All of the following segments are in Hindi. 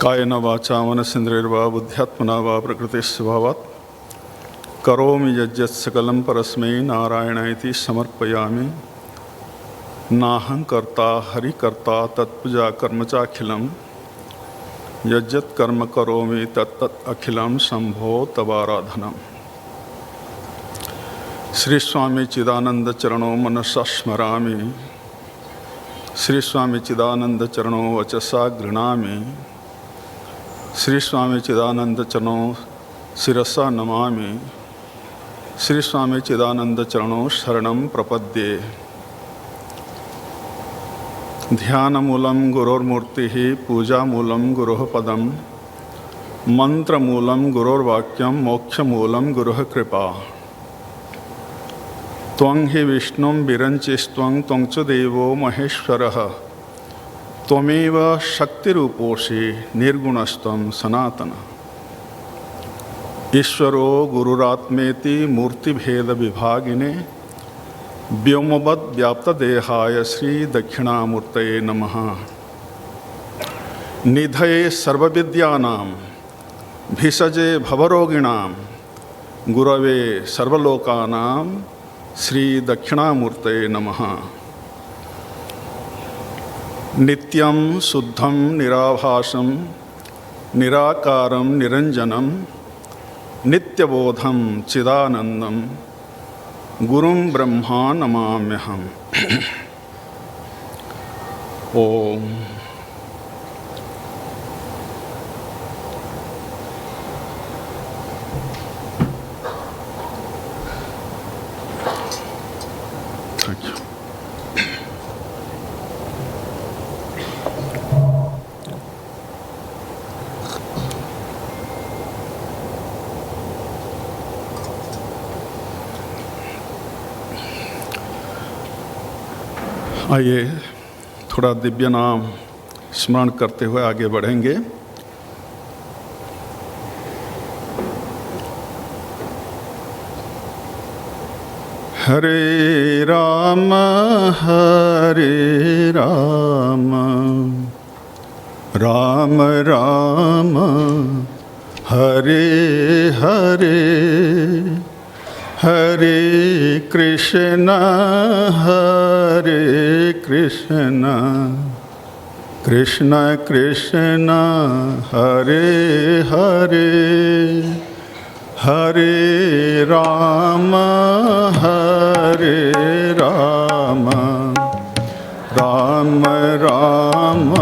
कायेन वाचा मनसेन्द्रियैर्वा बुद्ध्यात्मना वा प्रकृतिस्वभावात् करोमि यज्जत् सकलं परस्मै नारायणाय समर्पयामि। नाहं कर्ता हरिकर्ता तत्पूजा कर्म चाखिलं यज्जत् कर्म करोमि तत्तत् अखिलं शंभो तवाराधनम्। श्री स्वामी चिदानंद चरणों मनसा स्मरामि, श्री स्वामी चिदानंद चरणों वचसा गृह्णामि, श्री स्वामी चिदानंद चरणों शिरसा नमामि, श्री स्वामी चिदानंद चरणों शरणं प्रपद्ये। ध्यानमूलं गुरोर्मूर्तिः पूजामूलं गुरोः पदं मंत्रमूलं गुरोर्वाक्यं मोक्षमूलं गुरोः कृपा। त्वं हि विष्णुं विरञ्चिस्त्वं त्वं च देवो महेश्वरः त्वमेव शक्तिरूपोऽसि निर्गुणस्त्वं सनातन। ईश्वरो गुरुरात्मेति मूर्तिभेदविभागिने व्योमवद्व्याप्तदेहाय श्री दक्षिणामूर्तये नमः। निधये सर्वविद्यानां भिषजे भवरोगिणां गुरवे सर्वलोकानां श्री दक्षिणामूर्तये नमः। नित्यं शुद्धं निराभासं निराकारं निरंजनं नित्यबोधं चिदानंदं गुरुं ब्रह्मा नमाम्यहम्। ओम आइए थोड़ा दिव्य नाम स्मरण करते हुए आगे बढ़ेंगे। हरे राम राम राम हरे हरे हरे कृष्ण कृष्ण कृष्ण हरे हरे हरे राम राम राम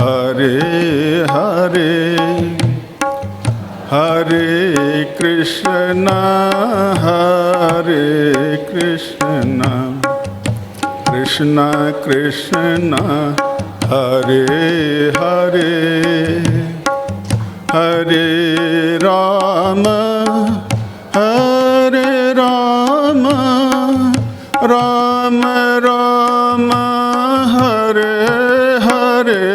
हरे हरे हरे कृष्ण कृष्ण कृष्ण हरे हरे हरे राम राम राम हरे हरे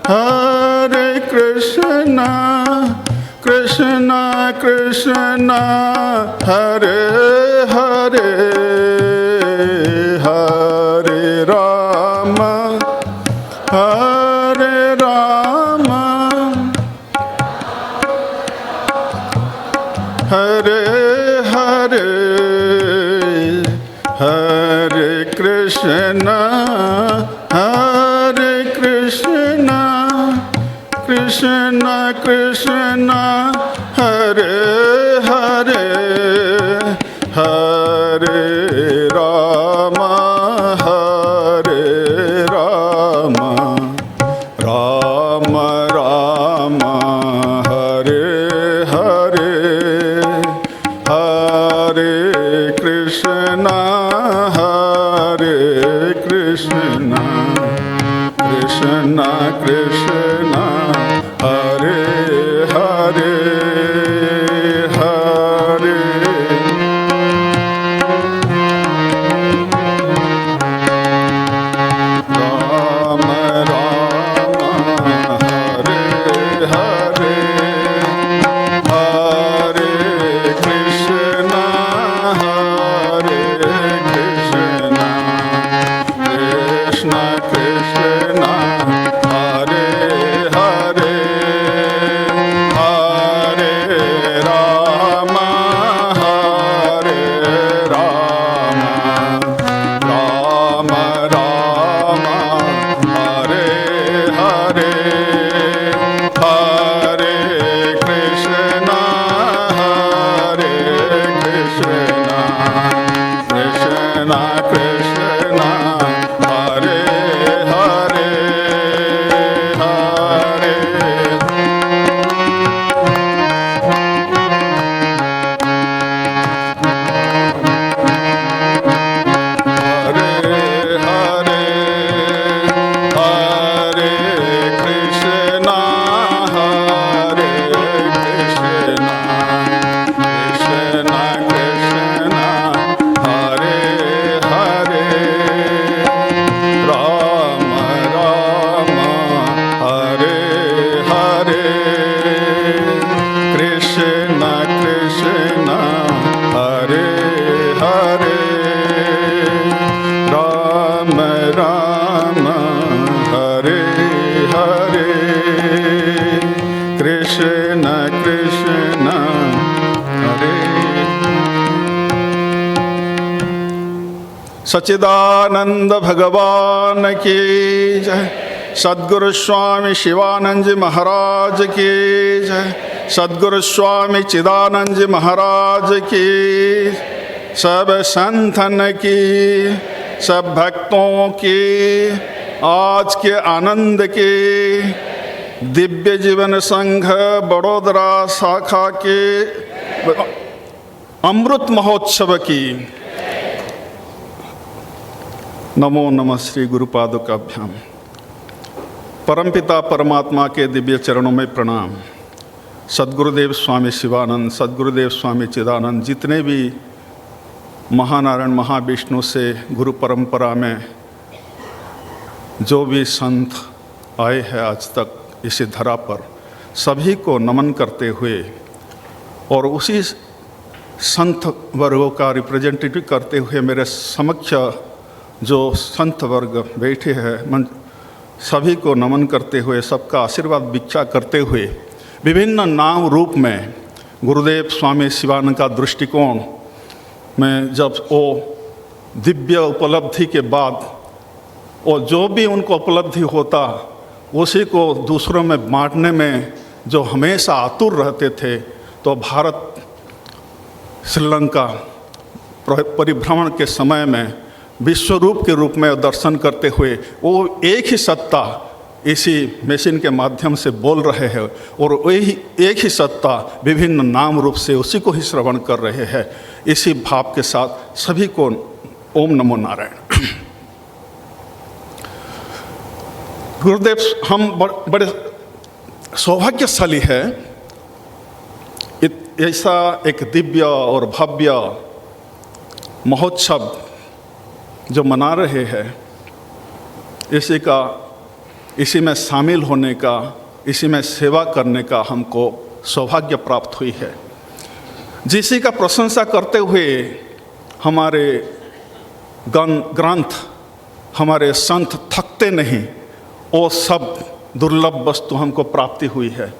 हरे कृष्ण कृष्ण कृष्ण हरे हरे हरे राम हरे हरे हरे कृष्ण कृष्ण कृष्ण हरे हरे हरे राम राम राम हरे हरे कृष्ण कृष्ण कृष्ण हरे हरे हरे राम राम हरे हरे हरे कृष्ण कृष्ण कृष्ण हरे हरे हरे राम हरे राम राम राम हरे हरे हरे कृष्ण कृष्ण कृष्ण हरे हरे हरे हरे हरे कृष्ण कृष्ण कृष्ण हरे हरे राम राम हरे हरे कृष्ण कृष्ण हरे हरे राम राम हरे हरे कृष्ण कृष्ण हरे सच्चिदानंद भगवान की जय। सद्गुरु स्वामी शिवानंद जी महाराज की जय। सद्गुरु स्वामी चिदानंद जी महाराज की, सब संतन की, सब भक्तों की, आज के आनंद की, दिव्य जीवन संघ बड़ोदरा शाखा के अमृत महोत्सव की। नमो नमः श्री गुरुपादुकाभ्याम। परमपिता परमात्मा के दिव्य चरणों में प्रणाम। सद्गुरुदेव स्वामी शिवानंद, सद्गुरुदेव स्वामी चिदानंद, जितने भी महानारायण महाविष्णु से गुरु परंपरा में जो भी संत आए हैं आज तक इस धरा पर, सभी को नमन करते हुए और उसी संत वर्गों का रिप्रेजेंटेटिव करते हुए मेरे समक्ष जो संत वर्ग बैठे हैं, सभी को नमन करते हुए, सबका आशीर्वाद भिक्षा करते हुए, विभिन्न नाम रूप में गुरुदेव स्वामी शिवानंद का दृष्टिकोण में जब वो दिव्य उपलब्धि के बाद और जो भी उनको उपलब्धि होता उसी को दूसरों में बांटने में जो हमेशा आतुर रहते थे, तो भारत श्रीलंका परिभ्रमण के समय में विश्वरूप के रूप में दर्शन करते हुए वो एक ही सत्ता इसी मशीन के माध्यम से बोल रहे हैं और वही एक ही सत्ता विभिन्न नाम रूप से उसी को ही श्रवण कर रहे हैं। इसी भाव के साथ सभी को ओम नमो नारायण। गुरुदेव, हम बड़े सौभाग्यशाली है, ऐसा एक दिव्य और भव्य महोत्सव जो मना रहे हैं, इसी में शामिल होने का, इसी में सेवा करने का हमको सौभाग्य प्राप्त हुई है। जिसी का प्रशंसा करते हुए हमारे ग्रंथ, हमारे संत थकते नहीं, वो सब दुर्लभ वस्तु हमको प्राप्ति हुई है।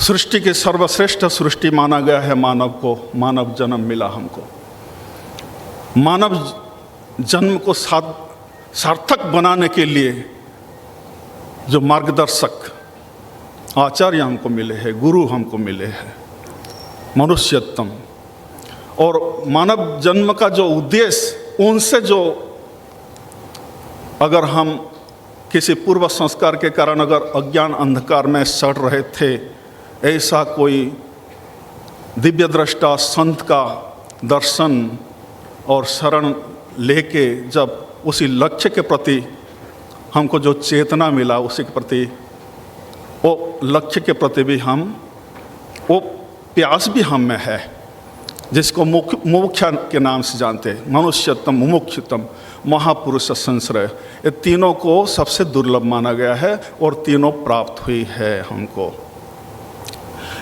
सृष्टि की सर्वश्रेष्ठ सृष्टि माना गया है मानव को, मानव जन्म मिला हमको। मानव जन्म को सार्थक बनाने के लिए जो मार्गदर्शक आचार्य हमको मिले हैं, गुरु हमको मिले हैं, मनुष्यत्म और मानव जन्म का जो उद्देश्य, उनसे जो अगर हम किसी पूर्व संस्कार के कारण अगर अज्ञान अंधकार में सड़ रहे थे, ऐसा कोई दिव्य दृष्टा संत का दर्शन और शरण लेके जब उसी लक्ष्य के प्रति हमको जो चेतना मिला, उसी के प्रति, वो लक्ष्य के प्रति भी हम, वो प्यास भी हम में है, जिसको मुमुक्षा के नाम से जानते हैं, मनुष्यतम, मुमुक्षुतम, महापुरुष, संश्रय। ये तीनों को सबसे दुर्लभ माना गया है और तीनों प्राप्त हुई है हमको।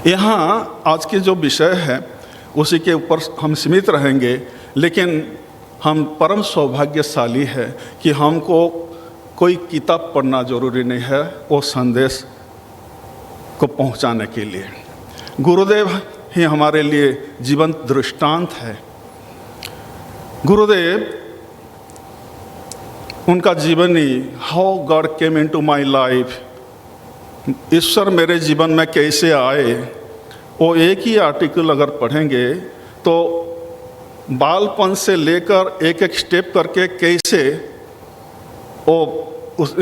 यहाँ आज के जो विषय है उसी के ऊपर हम सीमित रहेंगे, लेकिन हम परम सौभाग्यशाली है कि हमको कोई किताब पढ़ना जरूरी नहीं है वो संदेश को पहुंचाने के लिए। गुरुदेव ही हमारे लिए जीवंत दृष्टांत है। गुरुदेव, उनका जीवनी, how God came into my life, ईश्वर मेरे जीवन में कैसे आए, वो एक ही आर्टिकल अगर पढ़ेंगे तो बालपन से लेकर एक एक स्टेप करके कैसे वो उस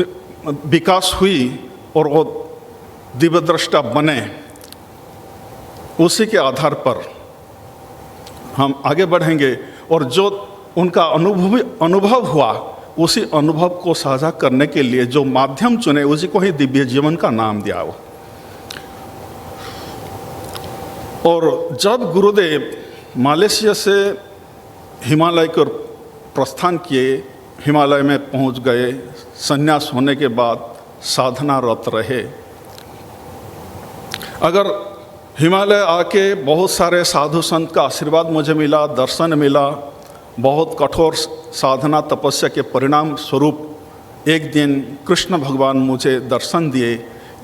विकास हुई और वो दिव्यद्रष्टा बने, उसी के आधार पर हम आगे बढ़ेंगे। और जो उनका अनुभव हुआ, उसी अनुभव को साझा करने के लिए जो माध्यम चुने, उसी को ही दिव्य जीवन का नाम दिया हो। और जब गुरुदेव मलेशिया से हिमालय को प्रस्थान किए, हिमालय में पहुंच गए, संन्यास होने के बाद साधनारत रहे। अगर हिमालय आके बहुत सारे साधु संत का आशीर्वाद मुझे मिला, दर्शन मिला, बहुत कठोर साधना तपस्या के परिणाम स्वरूप एक दिन कृष्ण भगवान मुझे दर्शन दिए,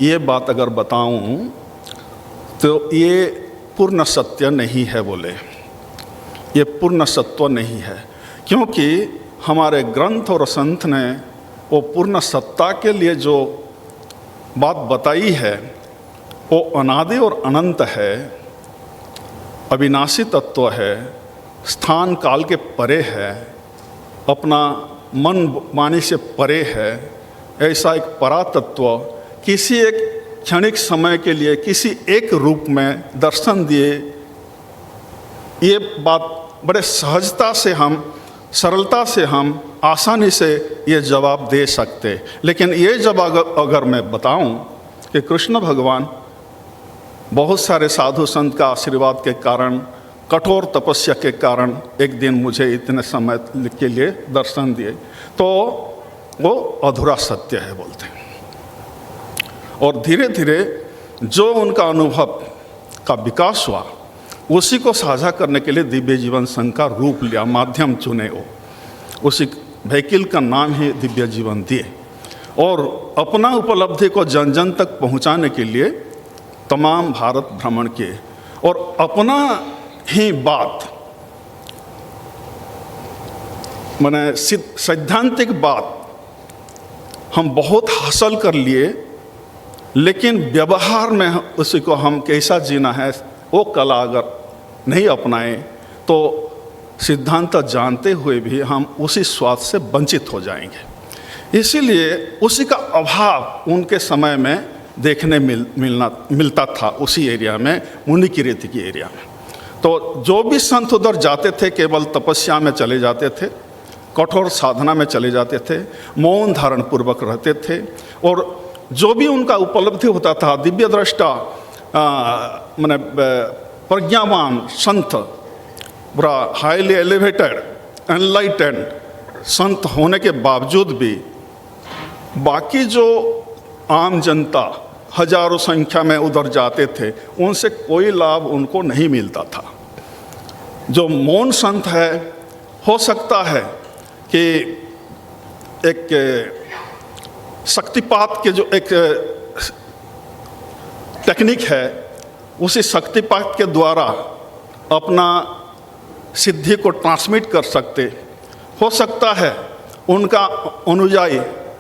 ये बात अगर बताऊं तो ये पूर्ण सत्य नहीं है। बोले ये पूर्ण सत्व नहीं है, क्योंकि हमारे ग्रंथ और संत ने वो पूर्ण सत्ता के लिए जो बात बताई है वो अनादि और अनंत है, अविनाशी तत्व है, स्थान काल के परे है, अपना मन वाणी से परे है। ऐसा एक परातत्व किसी एक क्षणिक समय के लिए किसी एक रूप में दर्शन दिए, ये बात बड़े सहजता से हम, सरलता से हम आसानी से ये जवाब दे सकते। लेकिन ये जब अगर मैं बताऊं कि कृष्ण भगवान बहुत सारे साधु संत का आशीर्वाद के कारण, कठोर तपस्या के कारण एक दिन मुझे इतने समय के लिए दर्शन दिए, तो वो अधूरा सत्य है बोलते हैं। और धीरे धीरे जो उनका अनुभव का विकास हुआ, उसी को साझा करने के लिए दिव्य जीवन संघ का रूप लिया, माध्यम चुने वो, उसी व्हीकल का नाम ही दिव्य जीवन दिए। और अपना उपलब्धि को जन जन तक पहुंचाने के लिए तमाम भारत भ्रमण किए और अपना ही बात, माने सैद्धांतिक बात हम बहुत हासिल कर लिए, लेकिन व्यवहार में उसी को हम कैसा जीना है वो कला अगर नहीं अपनाएं तो सिद्धांत जानते हुए भी हम उसी स्वाद से वंचित हो जाएंगे। इसीलिए उसी का अभाव उनके समय में देखने मिलता था उसी एरिया में, मुनिकीर्ति की एरिया में। तो जो भी संत उधर जाते थे केवल तपस्या में चले जाते थे, कठोर साधना में चले जाते थे, मौन धारण पूर्वक रहते थे, और जो भी उनका उपलब्धि होता था, दिव्य दृष्टा माने प्रज्ञावान संत, पूरा हाईली एलिवेटेड एनलाइटेंड संत होने के बावजूद भी बाकी जो आम जनता हजारों संख्या में उधर जाते थे, उनसे कोई लाभ उनको नहीं मिलता था। जो मौन संत है, हो सकता है कि एक शक्तिपात के जो एक टेक्निक है, उसी शक्तिपात के द्वारा अपना सिद्धि को ट्रांसमिट कर सकते। हो सकता है उनका अनुयायी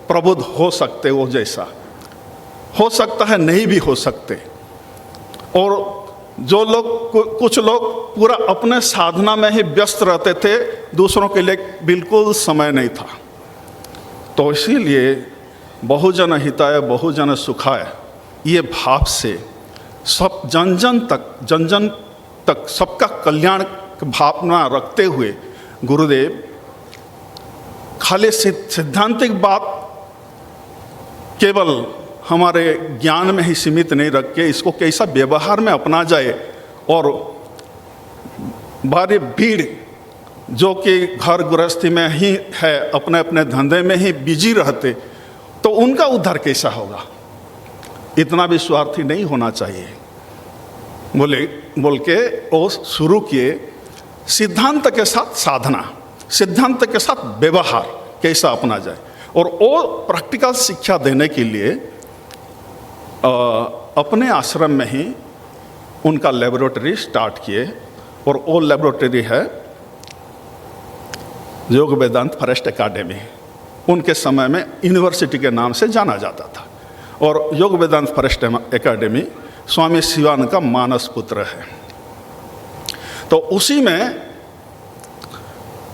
प्रबुद्ध हो सकते, वो जैसा हो सकता है, नहीं भी हो सकते। और जो लोग, कुछ लोग पूरा अपने साधना में ही व्यस्त रहते थे, दूसरों के लिए बिल्कुल समय नहीं था। तो इसीलिए बहुजन हिताय बहुजन सुखाय, ये भाव से सब जन जन तक सबका कल्याण की भावना रखते हुए गुरुदेव खाली सिद्धांतिक बात केवल हमारे ज्ञान में ही सीमित नहीं रख के इसको कैसा व्यवहार में अपना जाए, और बारी भीड़ जो कि घर गृहस्थी में ही है, अपने अपने धंधे में ही बिजी रहते, तो उनका उद्धार कैसा होगा? इतना भी स्वार्थी नहीं होना चाहिए बोल के वो शुरू किए सिद्धांत के साथ साधना, सिद्धांत के साथ व्यवहार कैसा अपना जाए। और वो प्रैक्टिकल शिक्षा देने के लिए अपने आश्रम में ही उनका लेबोरेटरी स्टार्ट किए, और वो लेबोरेटरी है योग वेदांत फॉरेस्ट एकेडमी। उनके समय में यूनिवर्सिटी के नाम से जाना जाता था, और योग वेदांत फॉरेस्ट एकेडमी स्वामी शिवानंद का मानस पुत्र है। तो उसी में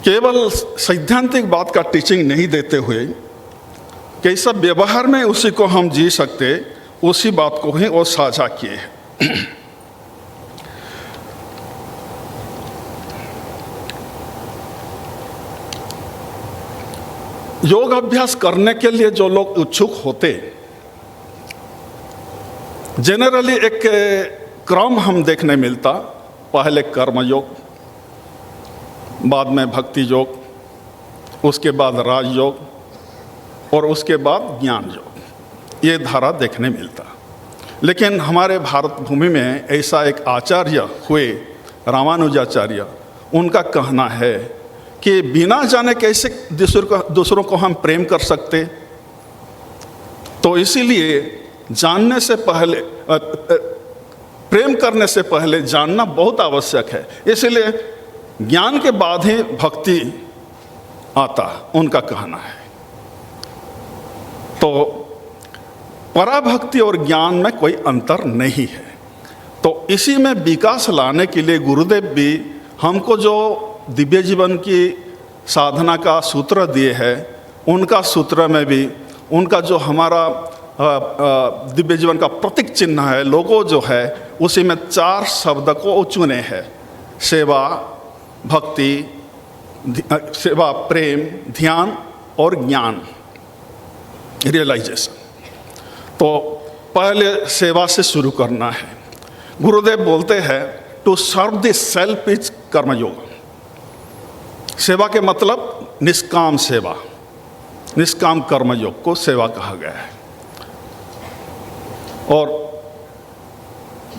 केवल सैद्धांतिक बात का टीचिंग नहीं देते हुए कैसा व्यवहार में उसी को हम जी सकते, उसी बात को ही वो साझा किए हैं। योग अभ्यास करने के लिए जो लोग इच्छुक होते, जनरली एक क्रम हम देखने मिलता, पहले कर्म योग, बाद में भक्ति योग, उसके बाद राजयोग, और उसके बाद ज्ञान योग, ये धारा देखने मिलता। लेकिन हमारे भारत भूमि में ऐसा एक आचार्य हुए रामानुजाचार्य, उनका कहना है कि बिना जाने कैसे दूसरों को हम प्रेम कर सकते, तो इसीलिए जानने से पहले प्रेम करने से पहले जानना बहुत आवश्यक है, इसलिए ज्ञान के बाद ही भक्ति आता, उनका कहना है। तो पराभक्ति और ज्ञान में कोई अंतर नहीं है। तो इसी में विकास लाने के लिए गुरुदेव भी हमको जो दिव्य जीवन की साधना का सूत्र दिए हैं, उनका सूत्र में भी उनका जो हमारा दिव्य जीवन का प्रतीक चिन्ह है, लोगो जो है, उसी में 4 शब्द को चुने हैं: सेवा, भक्ति, सेवा, प्रेम, ध्यान और ज्ञान, रियलाइजेशन। तो पहले सेवा से शुरू करना है। गुरुदेव बोलते हैं to serve the self is karmayoga. सेवा के मतलब निष्काम सेवा, निष्काम कर्मयोग को सेवा कहा गया है। और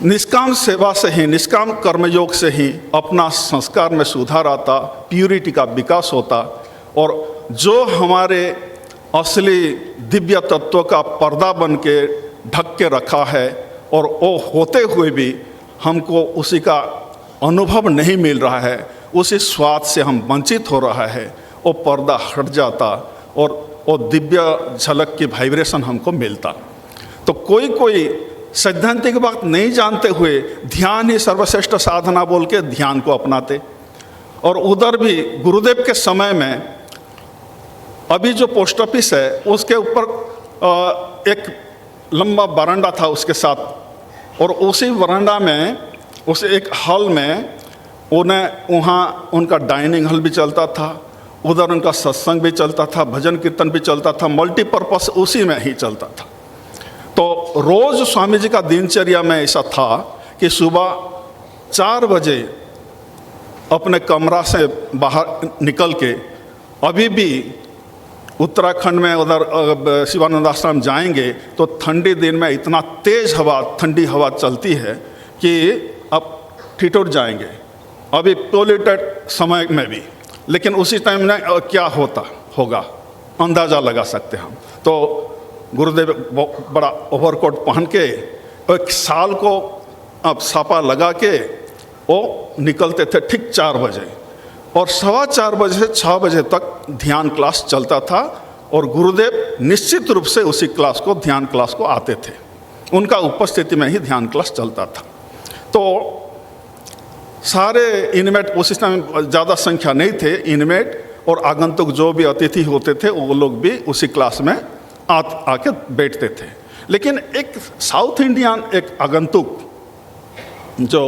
निष्काम सेवा से ही, निष्काम कर्मयोग से ही अपना संस्कार में सुधार आता, प्यूरिटी का विकास होता, और जो हमारे असली दिव्य तत्व का पर्दा बन के ढक के रखा है, और वो होते हुए भी हमको उसी का अनुभव नहीं मिल रहा है, उसी स्वाद से हम वंचित हो रहा है, वो पर्दा हट जाता और वो दिव्य झलक की वाइब्रेशन हमको मिलता। तो कोई सैद्धांतिक बात नहीं जानते हुए ध्यान ही सर्वश्रेष्ठ साधना बोल के ध्यान को अपनाते। और उधर भी गुरुदेव के समय में अभी जो पोस्ट ऑफिस है उसके ऊपर एक लंबा बरामदा था उसके साथ, और उसी बरामदा में, उस एक हॉल में वहाँ उनका डाइनिंग हॉल भी चलता था, उधर उनका सत्संग भी चलता था, भजन कीर्तन भी चलता था, मल्टीपर्पस उसी में ही चलता था। तो रोज़ स्वामी जी का दिनचर्या में ऐसा था कि सुबह 4 बजे अपने कमरा से बाहर निकल के, अभी भी उत्तराखंड में उधर शिवानंद आश्रम जाएंगे तो ठंडी दिन में इतना तेज़ हवा, ठंडी हवा चलती है कि अब ठिठुर जाएंगे, अभी पोल्यूटेड समय में भी। लेकिन उसी टाइम में क्या होगा अंदाज़ा लगा सकते हम। तो गुरुदेव बड़ा ओवरकोट पहन के एक साल को अब सापा लगा के वो निकलते थे ठीक 4 बजे, और 4:15 बजे से 6 बजे तक ध्यान क्लास चलता था, और गुरुदेव निश्चित रूप से उसी क्लास को, ध्यान क्लास को आते थे, उनका उपस्थिति में ही ध्यान क्लास चलता था। तो सारे इनमेट, उस टाइम ज़्यादा संख्या नहीं थे, इनमेट और आगंतुक जो भी अतिथि होते थे वो लोग भी उसी क्लास में आके बैठते थे। लेकिन एक साउथ इंडियन एक आगंतुक जो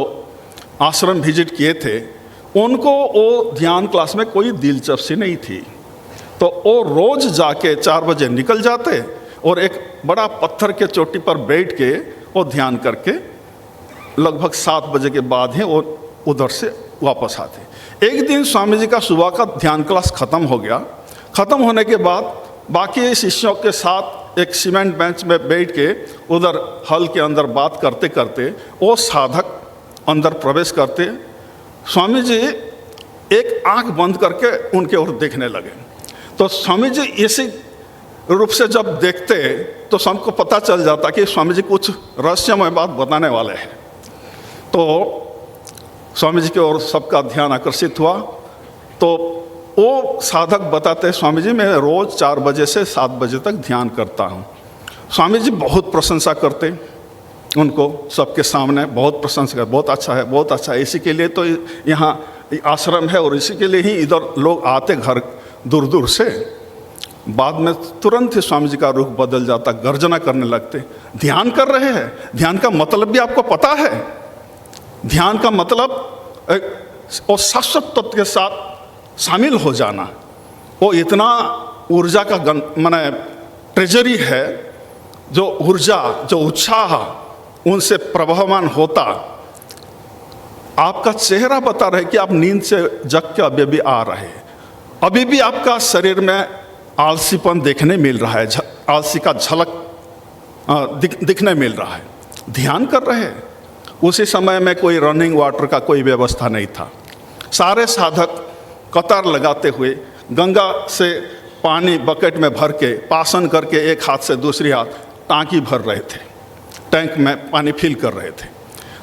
आश्रम विजिट किए थे, उनको वो ध्यान क्लास में कोई दिलचस्पी नहीं थी। तो वो रोज जाके 4 बजे निकल जाते और एक बड़ा पत्थर के चोटी पर बैठ के वो ध्यान करके लगभग 7 बजे के बाद ही वो उधर से वापस आते। एक दिन स्वामी जी का सुबह का ध्यान क्लास ख़त्म हो गया। ख़त्म होने के बाद बाकी शिष्यों के साथ एक सीमेंट बेंच में बैठ के उधर हॉल के अंदर बात करते करते वो साधक अंदर प्रवेश करते। स्वामी जी एक आंख बंद करके उनके ओर देखने लगे। तो स्वामी जी इसी रूप से जब देखते तो सबको पता चल जाता कि स्वामी जी कुछ रहस्यमय बात बताने वाले हैं। तो स्वामी जी की ओर सबका ध्यान आकर्षित हुआ। तो वो साधक बताते, स्वामी जी मैं रोज़ 4 बजे से 7 बजे तक ध्यान करता हूँ। स्वामी जी बहुत प्रशंसा करते उनको सबके सामने, बहुत प्रशंसा कर, बहुत अच्छा है, बहुत अच्छा है, इसी के लिए तो यहाँ आश्रम है और इसी के लिए ही इधर लोग आते घर दूर दूर से। बाद में तुरंत ही स्वामी जी का रुख बदल जाता, गर्जना करने लगते। ध्यान कर रहे हैं, ध्यान का मतलब भी आपको पता है। ध्यान का मतलब और शाश्वत तत्व के साथ शामिल हो जाना। वो इतना ऊर्जा का माने ट्रेजरी है, जो ऊर्जा, जो उत्साह उनसे प्रभावान होता। आपका चेहरा बता रहे कि आप नींद से जग के अभी भी आ रहे हैं, अभी भी आपका शरीर में आलसीपन देखने मिल रहा है, आलसी का झलक दिखने मिल रहा है। ध्यान कर रहे हैं। उसी समय में कोई रनिंग वाटर का कोई व्यवस्था नहीं था। सारे साधक कतार लगाते हुए गंगा से पानी बकेट में भर के पासन करके एक हाथ से दूसरी हाथ टांकी भर रहे थे, टैंक में पानी फिल कर रहे थे।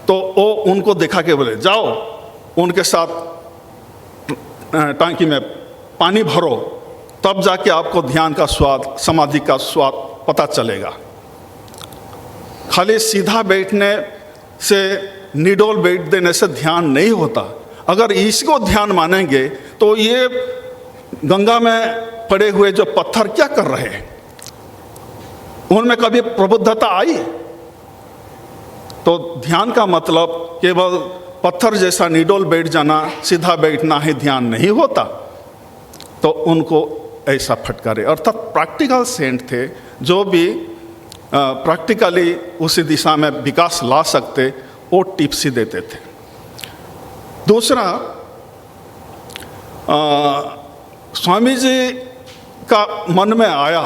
तो वो उनको देखा के बोले जाओ उनके साथ टांकी में पानी भरो, तब जाके आपको ध्यान का स्वाद, समाधि का स्वाद पता चलेगा। खाली सीधा बैठने से, निडोल बैठ देने से ध्यान नहीं होता। अगर इसको ध्यान मानेंगे तो ये गंगा में पड़े हुए जो पत्थर क्या कर रहे हैं, उनमें कभी प्रबुद्धता आई? तो ध्यान का मतलब केवल पत्थर जैसा निडोल बैठ जाना, सीधा बैठना ही ध्यान नहीं होता। तो उनको ऐसा फटकारे, अर्थात प्रैक्टिकल सेंट थे जो भी प्रैक्टिकली उसी दिशा में विकास ला सकते, वो टिप्स ही देते थे। दूसरा, स्वामी जी का मन में आया,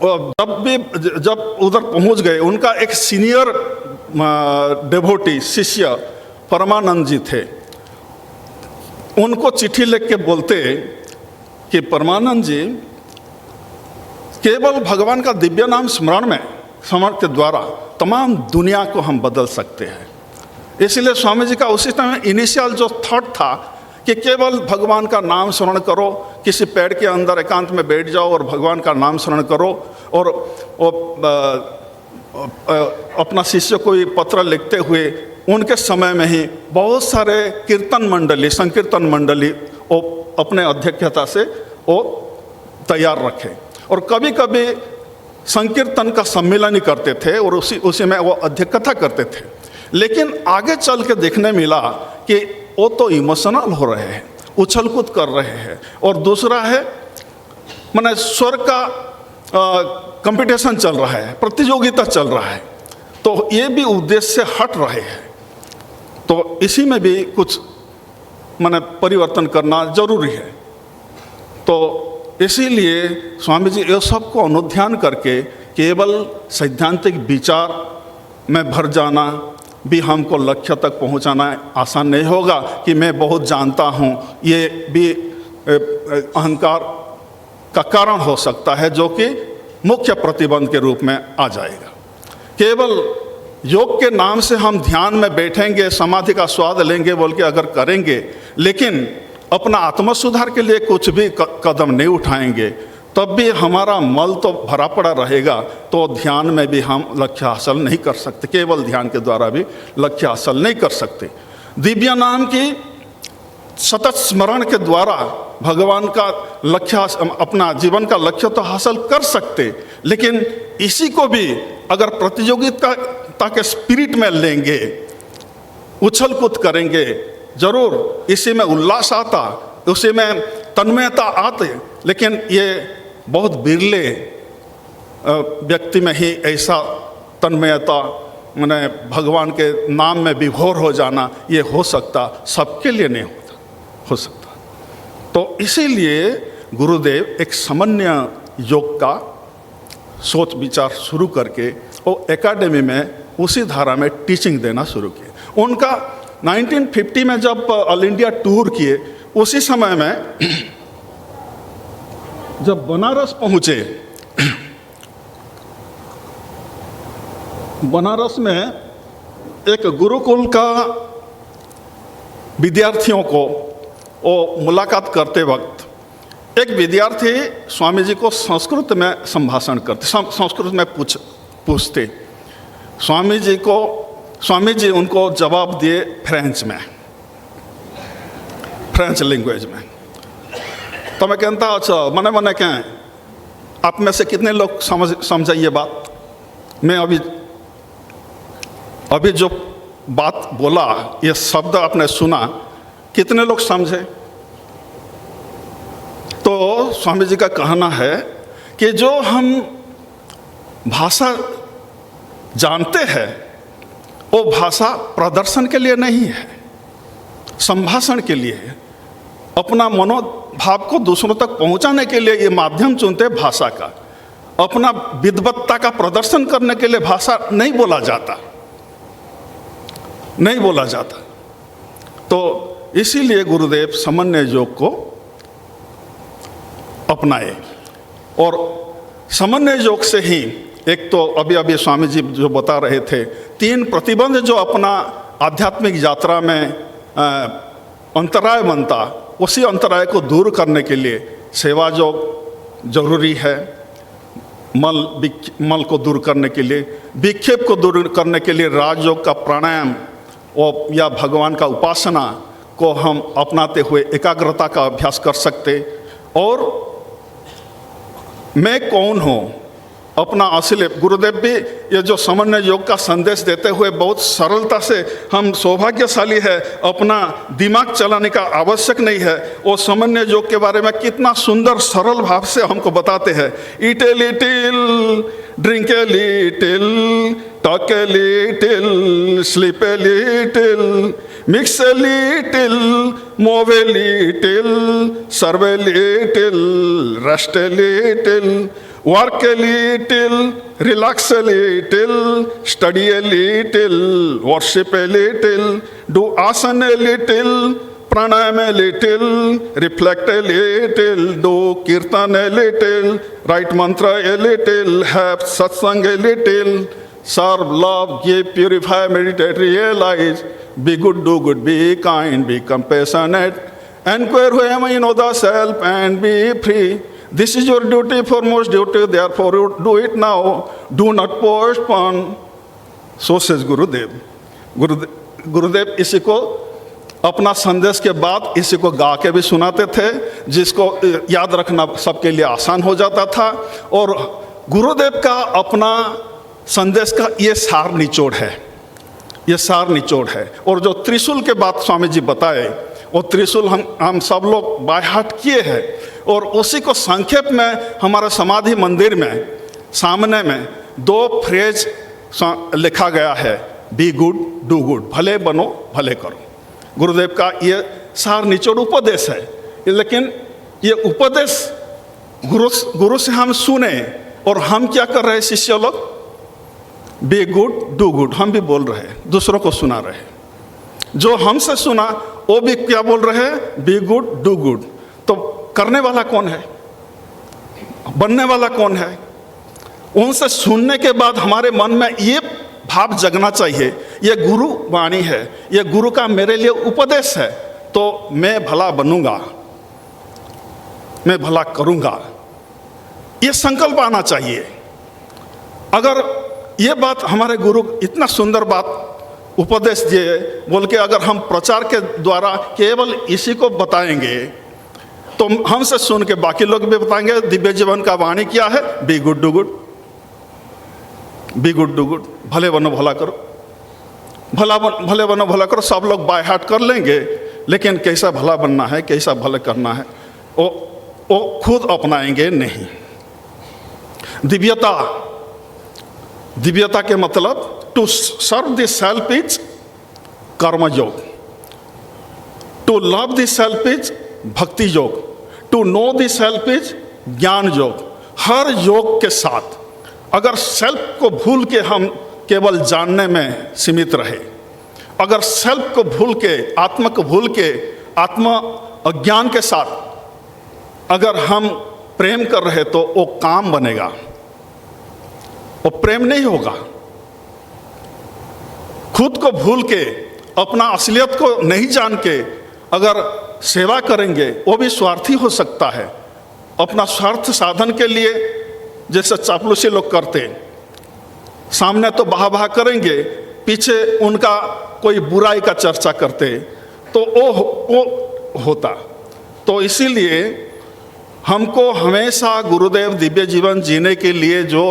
जब उधर पहुंच गए, उनका एक सीनियर डेवोटी शिष्य परमानंद जी थे। उनको चिट्ठी लिख के बोलते कि परमानंद जी, केवल भगवान का दिव्य नाम स्मरण के द्वारा तमाम दुनिया को हम बदल सकते हैं। इसलिए स्वामी जी का उसी समय इनिशियल जो थॉट था कि केवल भगवान का नाम स्मरण करो, किसी पेड़ के अंदर एकांत में बैठ जाओ और भगवान का नाम स्मरण करो। और अपना शिष्य को पत्र लिखते हुए उनके समय में ही बहुत सारे कीर्तन मंडली, संकीर्तन मंडली वो अपने अध्यक्षता से वो तैयार रखे और कभी कभी संकीर्तन का सम्मेलन ही करते थे और उसी में वो अध्यक्षता करते थे। लेकिन आगे चल के देखने मिला कि वो तो इमोशनल हो रहे हैं, उछल कूद कर रहे हैं। और दूसरा है, माने स्वर का कंपटीशन चल रहा है, प्रतियोगिता चल रहा है, तो ये भी उद्देश्य से हट रहे हैं। तो इसी में भी कुछ माने परिवर्तन करना जरूरी है। तो इसीलिए स्वामी जी ये सब को अनुध्यान करके केवल सैद्धांतिक विचार में भर जाना भी हमको लक्ष्य तक पहुंचाना आसान नहीं होगा कि मैं बहुत जानता हूं, ये भी अहंकार का कारण हो सकता है जो कि मुख्य प्रतिबंध के रूप में आ जाएगा। केवल योग के नाम से हम ध्यान में बैठेंगे, समाधि का स्वाद लेंगे बोल के अगर करेंगे, लेकिन अपना आत्म सुधार के लिए कुछ भी कदम नहीं उठाएंगे, तब भी हमारा मल तो भरा पड़ा रहेगा। तो ध्यान में भी हम लक्ष्य हासिल नहीं कर सकते, केवल ध्यान के द्वारा भी लक्ष्य हासिल नहीं कर सकते। दिव्य नाम की सतत स्मरण के द्वारा भगवान का लक्ष्य, अपना जीवन का लक्ष्य तो हासिल कर सकते, लेकिन इसी को भी अगर प्रतियोगिता के स्पिरिट में लेंगे, उछल कूद करेंगे, जरूर इसी में उल्लास आता, उसी में तन्मयता आते, लेकिन ये बहुत बिरले व्यक्ति में ही ऐसा तन्मयता, मैंने भगवान के नाम में विभोर हो जाना, ये हो सकता, सबके लिए नहीं हो सकता। तो इसीलिए गुरुदेव एक सामान्य योग का सोच विचार शुरू करके वो एकेडमी में उसी धारा में टीचिंग देना शुरू किए। उनका 1950 में जब ऑल इंडिया टूर किए, उसी समय में जब बनारस पहुँचे, बनारस में एक गुरुकुल का विद्यार्थियों को वो मुलाकात करते वक्त एक विद्यार्थी स्वामी जी को संस्कृत में संभाषण करते, संस्कृत में पूछते। स्वामी जी उनको जवाब दिए फ्रेंच में, फ्रेंच लैंग्वेज में। तो मैं कहता, अच्छा मने क्या है, आप में से कितने लोग समझे ये बात? मैं अभी जो बात बोला, ये शब्द आपने सुना, कितने लोग समझे? तो स्वामी जी का कहना है कि जो हम भाषा जानते हैं वो भाषा प्रदर्शन के लिए नहीं है, संभाषण के लिए है। अपना मनोभाव को दूसरों तक पहुंचाने के लिए ये माध्यम चुनते हैं भाषा का। अपना विद्वत्ता का प्रदर्शन करने के लिए भाषा नहीं बोला जाता। तो इसीलिए गुरुदेव सामान्य योग को अपनाए, और सामान्य योग से ही एक तो अभी स्वामी जी जो बता रहे थे, 3 प्रतिबंध जो अपना आध्यात्मिक यात्रा में अंतराय बनता, उसी अंतराय को दूर करने के लिए सेवा योग जरूरी है। मल को दूर करने के लिए, विक्षेप को दूर करने के लिए राजयोग का प्राणायाम या भगवान का उपासना को हम अपनाते हुए एकाग्रता का अभ्यास कर सकते। और मैं कौन हूँ, अपना असली, गुरुदेव भी ये जो सामान्य योग का संदेश देते हुए बहुत सरलता से, हम सौभाग्यशाली है, अपना दिमाग चलाने का आवश्यक नहीं है, वो सामान्य योग के बारे में कितना सुंदर सरल भाव से हमको बताते हैं। Eat a little, drink a little, talk a little, sleep a little, mix a little, move a little, serve a little, rest a little, work a little, relax a little, study a little, worship a little, do asana a little, pranayam a little, reflect a little, do kirtan a little, write mantra a little, have satsang a little, serve, love, give, purify, meditate, realize, be good, do good, be kind, be compassionate, inquire who am I, know the self, and be free. This is your duty, foremost duty, therefore you do it now, do not postpone. So says गुरुदेव। गुरुदेव इसी को अपना संदेश के बाद इसी को गा के भी सुनाते थे, जिसको याद रखना सबके लिए आसान हो जाता था। और गुरुदेव का अपना संदेश का ये सार निचोड़ है, ये सार निचोड़ है। और जो त्रिशूल के बाद स्वामी जी बताए, वो त्रिशूल हम सब लोग बाय हार्ट किए हैं। और उसी को संक्षेप में हमारे समाधि मंदिर में सामने में 2 फ्रेज लिखा गया है, बी गुड डू गुड, भले बनो भले करो। गुरुदेव का ये सार निचोड़ उपदेश है। लेकिन ये उपदेश गुरु से हम सुने, और हम क्या कर रहे हैं शिष्य लोग? बी गुड डू गुड हम भी बोल रहे हैं, दूसरों को सुना रहे हैं। जो हमसे सुना वो भी क्या बोल रहे हैं? Be good do good. तो करने वाला कौन है? बनने वाला कौन है? उनसे सुनने के बाद हमारे मन में ये भाव जगना चाहिए, ये गुरु वाणी है, ये गुरु का मेरे लिए उपदेश है, तो मैं भला बनूंगा, मैं भला करूंगा, ये संकल्प आना चाहिए। अगर ये बात हमारे गुरु इतना सुंदर बात उपदेश दिए बोल के अगर हम प्रचार के द्वारा केवल इसी को बताएंगे, तो हमसे सुन के बाकी लोग भी बताएंगे दिव्य जीवन का वाणी क्या है? Be good do good, be good do good, भले बनो भला करो, भले बनो भला करो। सब लोग बाय हार्ट कर लेंगे, लेकिन कैसा भला बनना है, कैसा भला करना है, वो खुद अपनाएंगे नहीं। दिव्यता, दिव्यता के मतलब to serve the self is karma yoga, to love the self is bhakti yoga, to know the self is jnana yoga. हर योग के साथ अगर सेल्फ को भूल के हम केवल जानने में सीमित रहे, अगर सेल्फ को भूल के, आत्मा को भूल के, आत्मा अज्ञान के साथ अगर हम प्रेम कर रहे तो वो काम बनेगा, वो प्रेम नहीं होगा। खुद को भूल के, अपना असलियत को नहीं जान के अगर सेवा करेंगे वो भी स्वार्थी हो सकता है। अपना स्वार्थ साधन के लिए जैसे चापलूसी लोग करते, सामने तो वाह करेंगे, पीछे उनका कोई बुराई का चर्चा करते, तो वो होता। तो इसीलिए हमको हमेशा गुरुदेव दिव्य जीवन जीने के लिए जो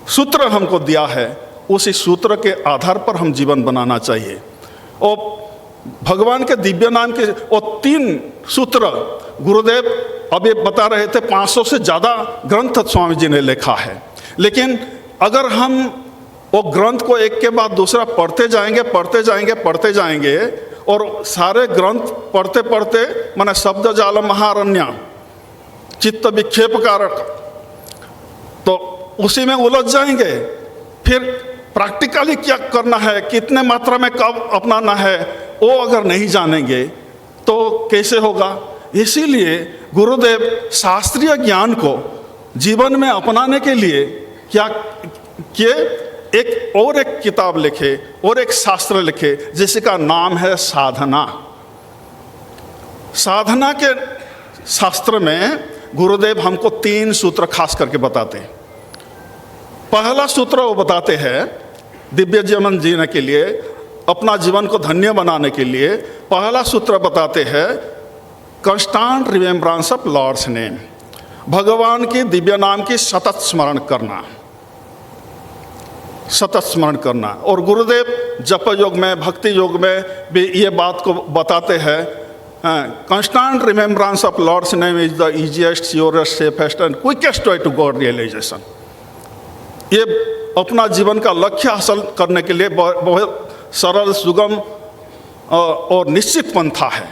सूत्र हमको दिया है, उसी सूत्र के आधार पर हम जीवन बनाना चाहिए। और भगवान के दिव्य नाम के वो 3 सूत्र गुरुदेव अभी बता रहे थे, 500 से ज़्यादा ग्रंथ स्वामी जी ने लिखा है। लेकिन अगर हम वो ग्रंथ को एक के बाद दूसरा पढ़ते जाएंगे और सारे ग्रंथ पढ़ते पढ़ते माने शब्द जाल महारण्य चित्त विक्षेप कारक, तो उसी में उलझ जाएंगे। फिर प्रैक्टिकली क्या करना है, कितने मात्रा में कब अपनाना है, वो अगर नहीं जानेंगे तो कैसे होगा। इसीलिए गुरुदेव शास्त्रीय ज्ञान को जीवन में अपनाने के लिए क्या किए, एक किताब लिखे और एक शास्त्र लिखे जिसका नाम है साधना। साधना के शास्त्र में गुरुदेव हमको 3 सूत्र खास करके बताते हैं। पहला सूत्र वो बताते हैं दिव्य जीवन जीने के लिए, अपना जीवन को धन्य बनाने के लिए पहला सूत्र बताते हैं constant remembrance of Lord's name, भगवान की दिव्य नाम की सतत स्मरण करना, सतत स्मरण करना। और गुरुदेव जप योग में, भक्ति योग में भी ये बात को बताते हैं, constant remembrance of Lord's name is the easiest, surest, safest and quickest way to God realisation. ये अपना जीवन का लक्ष्य हासिल करने के लिए बहुत सरल, सुगम और निश्चित पंथा है।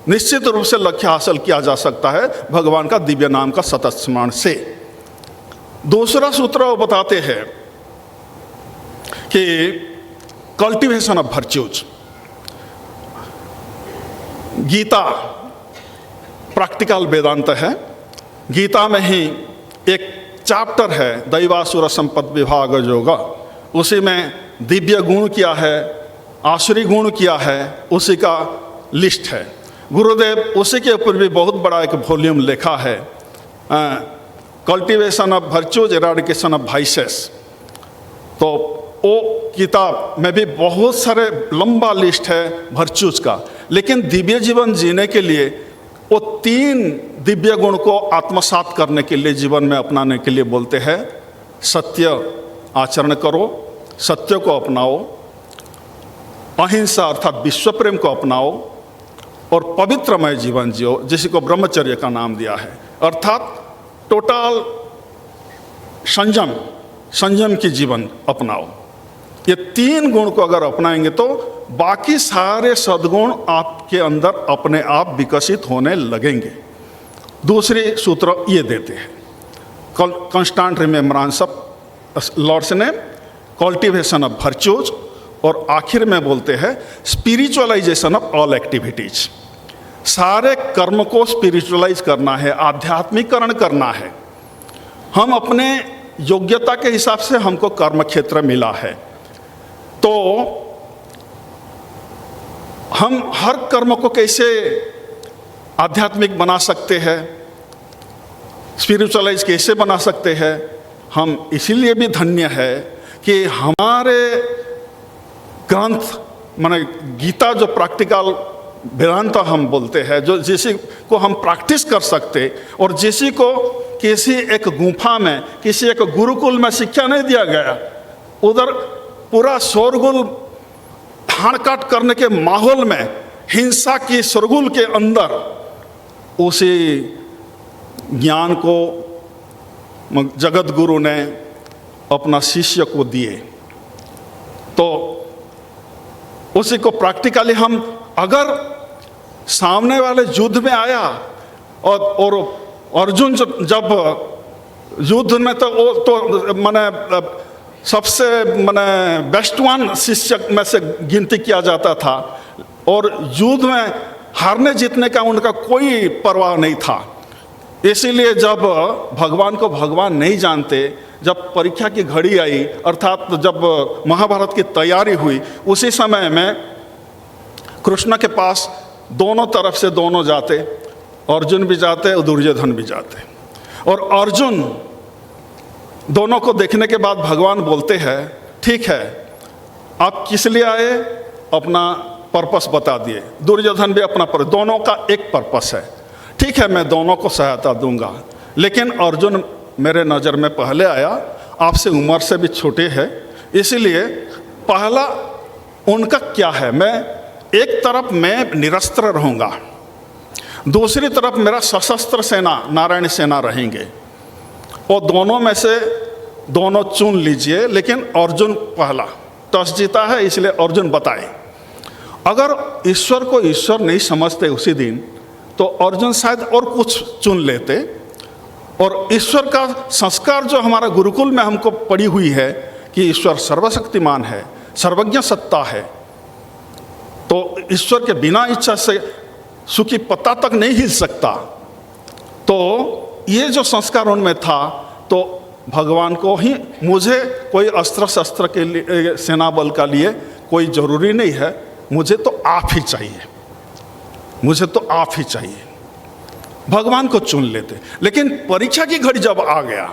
निश्चित रूप से लक्ष्य हासिल किया जा सकता है भगवान का दिव्य नाम का सतत स्मरण से। दूसरा सूत्र वो बताते हैं कि cultivation of virtues. Gita practical Vedanta है। गीता में ही एक चैप्टर है दैवासुर संपद विभाग योगा, उसी में दिव्य गुण क्या है, आसुरी गुण क्या है, उसी का लिस्ट है। गुरुदेव उसी के ऊपर भी बहुत बड़ा एक वॉल्यूम लिखा है, cultivation of virtues, eradication of vices. तो वो किताब में भी बहुत सारे लंबा लिस्ट है वर्च्यूज का। लेकिन दिव्य जीवन जीने के लिए वो 3 दिव्य गुण को आत्मसात करने के लिए, जीवन में अपनाने के लिए बोलते हैं सत्य आचरण करो, सत्य को अपनाओ, अहिंसा अर्थात विश्व प्रेम को अपनाओ, और पवित्रमय जीवन जियो, जिसी को ब्रह्मचर्य का नाम दिया है, अर्थात टोटल संयम की जीवन अपनाओ। ये 3 गुण को अगर अपनाएंगे तो बाकी सारे सद्गुण आपके अंदर अपने आप विकसित होने लगेंगे। दूसरे सूत्र ये देते हैं constant remembrance of Lord's name, cultivation of virtues, और आखिर में बोलते हैं स्पिरिचुअलाइजेशन ऑफ ऑल एक्टिविटीज। सारे कर्म को स्पिरिचुअलाइज करना है, आध्यात्मिकरण करना है। हम अपने योग्यता के हिसाब से हमको कर्म क्षेत्र मिला है, तो हम हर कर्म को कैसे आध्यात्मिक बना सकते हैं, स्पिरिचुअलाइज कैसे बना सकते हैं। हम इसीलिए भी धन्य है कि हमारे ग्रंथ माने गीता जो प्रैक्टिकल वेदांत हम बोलते हैं, जो जिसी को हम प्रैक्टिस कर सकते, और जिसी को किसी एक गुफा में, किसी एक गुरुकुल में शिक्षा नहीं दिया गया, उधर पूरा शोरगुल हाड़ काट करने के माहौल में, हिंसा की शोरगुल के अंदर उसी ज्ञान को जगत गुरु ने अपना शिष्य को दिए, तो उसी को प्रैक्टिकली हम अगर सामने वाले युद्ध में आया और अर्जुन जब युद्ध में तो वो तो माने सबसे माने बेस्ट वन शिष्य में से गिनती किया जाता था, और युद्ध में हारने जीतने का उनका कोई परवाह नहीं था। इसीलिए जब भगवान को भगवान नहीं जानते, जब परीक्षा की घड़ी आई, अर्थात जब महाभारत की तैयारी हुई, उसी समय में कृष्ण के पास दोनों तरफ से दोनों जाते, अर्जुन भी जाते और दुर्योधन भी जाते। और अर्जुन दोनों को देखने के बाद भगवान बोलते हैं, ठीक है आप किस लिए आए, अपना पर्पस बता दिए। दुर्योधन भी अपना दोनों का एक पर्पस है, ठीक है मैं दोनों को सहायता दूंगा, लेकिन अर्जुन मेरे नज़र में पहले आया, आपसे उम्र से भी छोटे हैं, इसीलिए पहला उनका क्या है, मैं एक तरफ मैं निरस्त्र रहूँगा, दूसरी तरफ मेरा सशस्त्र सेना नारायण सेना रहेंगे, और दोनों में से दोनों चुन लीजिए। लेकिन अर्जुन पहला टॉस जीता है, इसलिए अर्जुन बताए। अगर ईश्वर को ईश्वर नहीं समझते उसी दिन, तो अर्जुन शायद और कुछ चुन लेते, और ईश्वर का संस्कार जो हमारा गुरुकुल में हमको पड़ी हुई है कि ईश्वर सर्वशक्तिमान है, सर्वज्ञ सत्ता है, तो ईश्वर के बिना इच्छा से सूखी पत्ता तक नहीं हिल सकता, तो ये जो संस्कार उनमें था, तो भगवान को ही, मुझे कोई अस्त्र शस्त्र के लिए सेना बल का लिए कोई ज़रूरी नहीं है, मुझे तो आप ही चाहिए, मुझे तो आप ही चाहिए, भगवान को चुन लेते। लेकिन परीक्षा की घड़ी जब आ गया,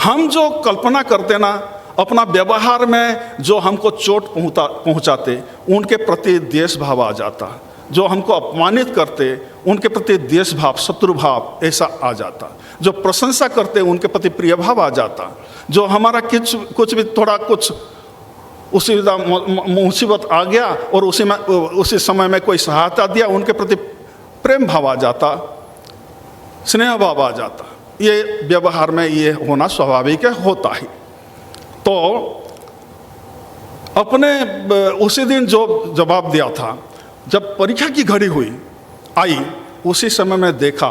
हम जो कल्पना करते ना, अपना व्यवहार में जो हमको चोट पहुंचाते उनके प्रति द्वेष भाव आ जाता, जो हमको अपमानित करते उनके प्रति द्वेष भाव, शत्रु भाव ऐसा आ जाता, जो प्रशंसा करते उनके प्रति प्रिय भाव आ जाता, जो हमारा कुछ भी थोड़ा कुछ उसी मुसीबत आ गया और उसी समय में कोई सहायता दिया, उनके प्रति प्रेम भाव आ जाता, स्नेह भाव आ जाता। ये व्यवहार में ये होना स्वाभाविक है, होता ही। तो अपने उसी दिन जो जवाब दिया था, जब परीक्षा की घड़ी आई, उसी समय में देखा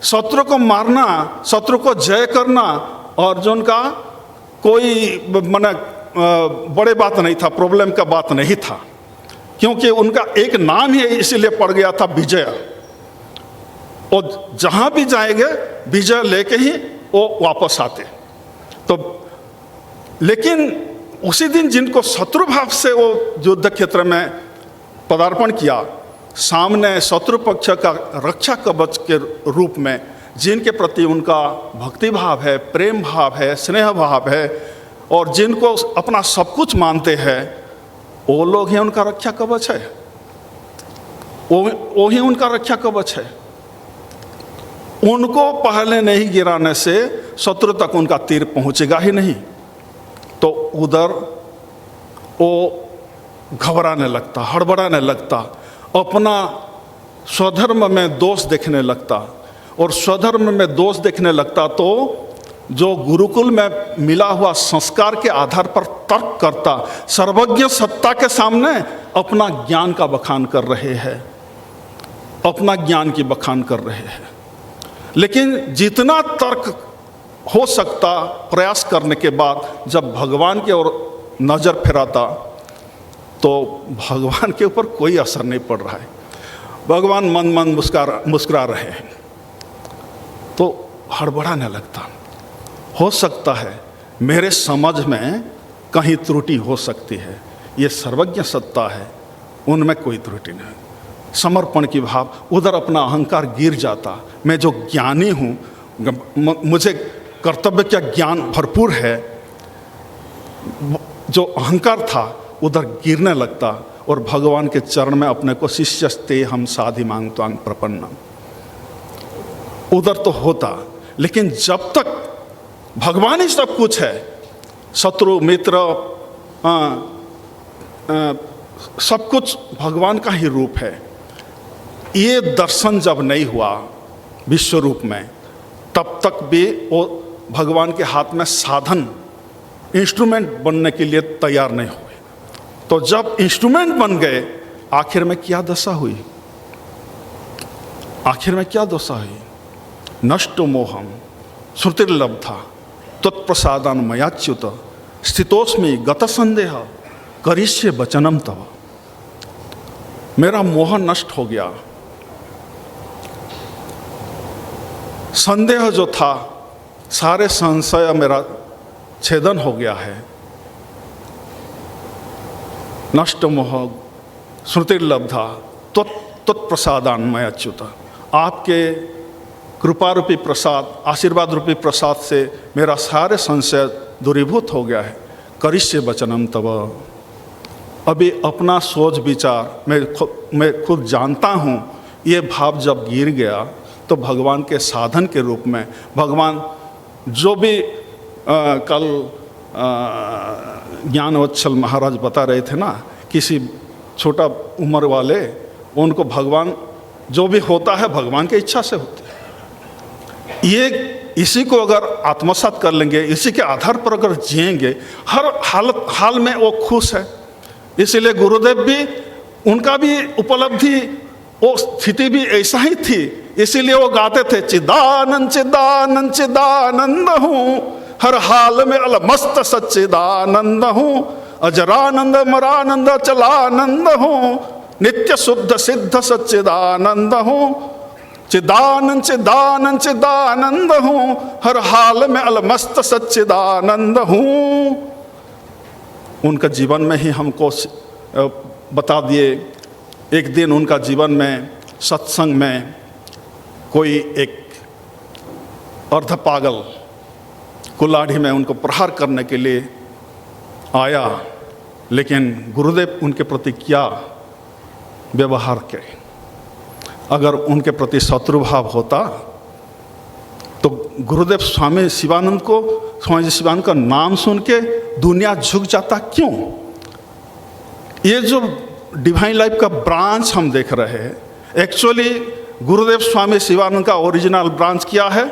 शत्रु को मारना, शत्रु को जय करना अर्जुन का कोई माने बड़े बात नहीं था, प्रॉब्लम का बात नहीं था, क्योंकि उनका एक नाम ही इसीलिए पड़ गया था विजय, और जहाँ भी जाएंगे विजय लेके ही वो वापस आते। तो लेकिन उसी दिन जिनको शत्रु भाव से वो युद्ध क्षेत्र में पदार्पण किया, सामने शत्रु पक्ष का रक्षा कवच के रूप में जिनके प्रति उनका भक्ति भाव है, प्रेम भाव है, स्नेह भाव है, और जिनको अपना सब कुछ मानते हैं, वो लोग ही उनका रक्षा कवच है, वो ही उनका रक्षा कवच है। उनको पहले नहीं गिराने से शत्रु तक उनका तीर पहुंचेगा ही नहीं। तो उधर वो घबराने लगता, हड़बड़ाने लगता, अपना स्वधर्म में दोष देखने लगता, और स्वधर्म में दोष देखने लगता तो जो गुरुकुल में मिला हुआ संस्कार के आधार पर तर्क करता, सर्वज्ञ सत्ता के सामने अपना ज्ञान का बखान कर रहे हैं, अपना ज्ञान की बखान कर रहे हैं। लेकिन जितना तर्क हो सकता प्रयास करने के बाद जब भगवान की ओर नज़र फिराता, तो भगवान के ऊपर कोई असर नहीं पड़ रहा है, भगवान मन मन मुस्कुरा रहे हैं। तो हड़बड़ाने लगता, हो सकता है मेरे समझ में कहीं त्रुटि हो सकती है, ये सर्वज्ञ सत्ता है, उनमें कोई त्रुटि नहीं। समर्पण की भाव, उधर अपना अहंकार गिर जाता, मैं जो ज्ञानी हूँ, मुझे कर्तव्य का ज्ञान भरपूर है, जो अहंकार था उधर गिरने लगता, और भगवान के चरण में अपने को शिष्यस्ते हम साधि मांगत्वांग प्रपन्नम, उधर तो होता। लेकिन जब तक भगवान ही सब कुछ है, शत्रु मित्र सब कुछ भगवान का ही रूप है, ये दर्शन जब नहीं हुआ विश्व रूप में, तब तक भी वो भगवान के हाथ में साधन, इंस्ट्रूमेंट बनने के लिए तैयार नहीं हुए। तो जब इंस्ट्रूमेंट बन गए, आखिर में क्या दशा हुई? आखिर में क्या दशा हुई? नष्टो मोहम श्रुतिर्लब्धा त्वत्प्रसादान मयाच्युत स्थितोस्मि गत संदेह करिष्ये वचनम तव। मेरा मोह नष्ट हो गया, संदेह जो था, सारे संशय मेरा छेदन हो गया है। नष्ट मोह श्रुतिर्लब्धा त्वत्प्रसादान मयाच्युत। आपके कृपा रूपी प्रसाद, आशीर्वाद रूपी प्रसाद से मेरा सारे संशय दूरीभूत हो गया है। करिष्ये वचनम तव। अभी अपना सोच विचार मैं खुद जानता हूँ, ये भाव जब गिर गया तो भगवान के साधन के रूप में, भगवान जो भी कल ज्ञानवत्सल महाराज बता रहे थे ना, किसी छोटा उम्र वाले, उनको भगवान जो भी होता है भगवान की इच्छा से होता है। ये इसी को अगर आत्मसात कर लेंगे, इसी के आधार पर अगर जिएंगे, हर हाल में वो खुश है। इसीलिए गुरुदेव भी, उनका भी उपलब्धि, वो स्थिति भी ऐसा ही थी। इसीलिए वो गाते थे, चिदानंद चिदानंद चिदानंद हूँ, हर हाल में अलमस्त सच्चिदानंद हूँ, अजरानंद मरानंद चलानंद हूँ, नित्य शुद्ध सिद्ध सच्चिदानंद हूँ, चिदानंद चिदानंद चिदानंद हूँ, हर हाल में अलमस्त सच्चिदानंद हूँ। उनका जीवन में ही हमको बता दिए। एक दिन उनका जीवन में सत्संग में कोई एक अर्ध पागल कुल्हाड़ी में उनको प्रहार करने के लिए आया, लेकिन गुरुदेव उनके प्रति क्या व्यवहार किए। अगर उनके प्रति शत्रुभाव होता तो गुरुदेव स्वामी शिवानंद को, स्वामी शिवानंद का नाम सुन के दुनिया झुक जाता क्यों? ये जो डिवाइन लाइफ का ब्रांच हम देख रहे हैं, एक्चुअली गुरुदेव स्वामी शिवानंद का ओरिजिनल ब्रांच क्या है?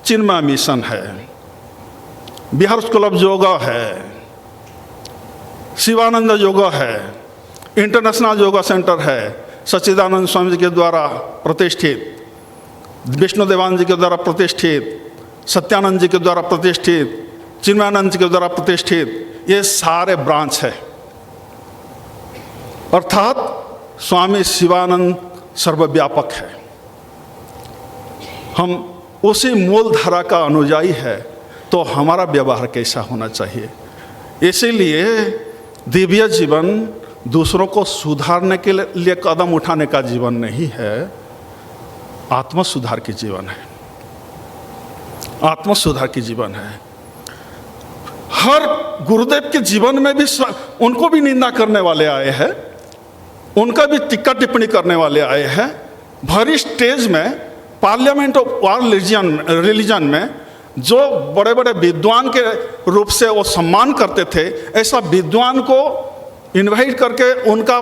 चिन्मय मिशन है, बिहार स्कूल ऑफ योगा है, शिवानंद योगा है, इंटरनेशनल योगा सेंटर है, सच्चिदानंद स्वामी जी के द्वारा प्रतिष्ठित, विष्णुदेवानंद जी के द्वारा प्रतिष्ठित, सत्यानंद जी के द्वारा प्रतिष्ठित, चिन्मयानंद जी के द्वारा प्रतिष्ठित, ये सारे ब्रांच है। अर्थात स्वामी शिवानंद सर्वव्यापक है। हम उसी मूल धारा का अनुयायी है, तो हमारा व्यवहार कैसा होना चाहिए? इसीलिए दिव्य जीवन दूसरों को सुधारने के लिए कदम उठाने का जीवन नहीं है, आत्म सुधार की जीवन है। आत्म सुधार की जीवन है। हर गुरुदेव के जीवन में भी उनको भी निंदा करने वाले आए हैं, उनका भी टीका टिप्पणी करने वाले आए हैं। भरी स्टेज में पार्लियामेंट ऑफ वर्ल्ड रिलीजन में जो बड़े बड़े विद्वान के रूप से वो सम्मान करते थे, ऐसा विद्वान को इनवाइट करके उनका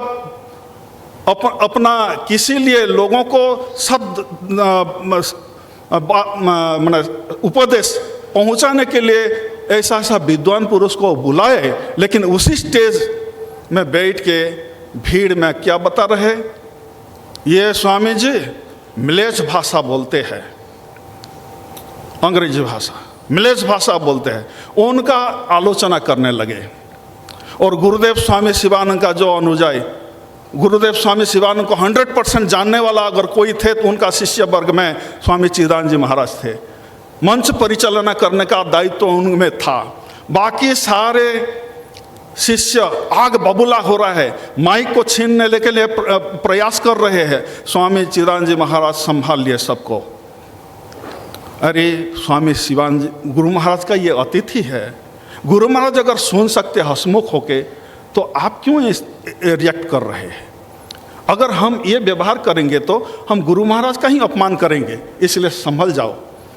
अपना किसी लिए लोगों को शब्द उपदेश पहुंचाने के लिए ऐसा विद्वान पुरुष को बुलाए, लेकिन उसी स्टेज में बैठ के भीड़ में क्या बता रहे? ये स्वामी जी मिलेच भाषा बोलते हैं, अंग्रेजी भाषा, मिलेच भाषा बोलते हैं, उनका आलोचना करने लगे। और गुरुदेव स्वामी शिवानंद का जो अनुयायी, गुरुदेव स्वामी शिवानंद को 100% जानने वाला अगर कोई थे तो उनका शिष्य वर्ग में स्वामी चिदानंद जी महाराज थे। मंच परिचालना करने का दायित्व तो उनमें था। बाकी सारे शिष्य आग बबूला हो रहा है, माइक को छीनने के लिए प्रयास कर रहे हैं। स्वामी चिदानंद जी महाराज संभाल लिए सबको। अरे स्वामी शिवानंद जी गुरु महाराज का ये अतिथि है, गुरु महाराज अगर सुन सकते हसमुख होके, तो आप क्यों रिएक्ट कर रहे हैं? अगर हम ये व्यवहार करेंगे तो हम गुरु महाराज का ही अपमान करेंगे, इसलिए संभल जाओ,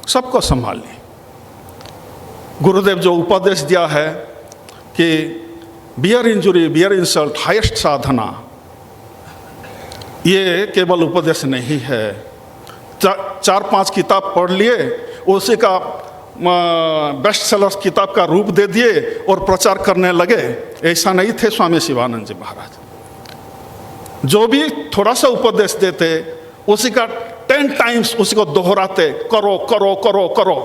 सबको संभालिए। गुरुदेव जो उपदेश दिया है कि bear injury, bear insult, highest साधना, ये केवल उपदेश नहीं है, चार पांच किताब पढ़ लिए, उसी का बेस्ट सेलर किताब का रूप दे दिए और प्रचार करने लगे। ऐसा नहीं थे स्वामी शिवानंद जी महाराज। जो भी थोड़ा सा उपदेश देते उसी का 10 टाइम्स उसी को दोहराते, करो करो करो करो।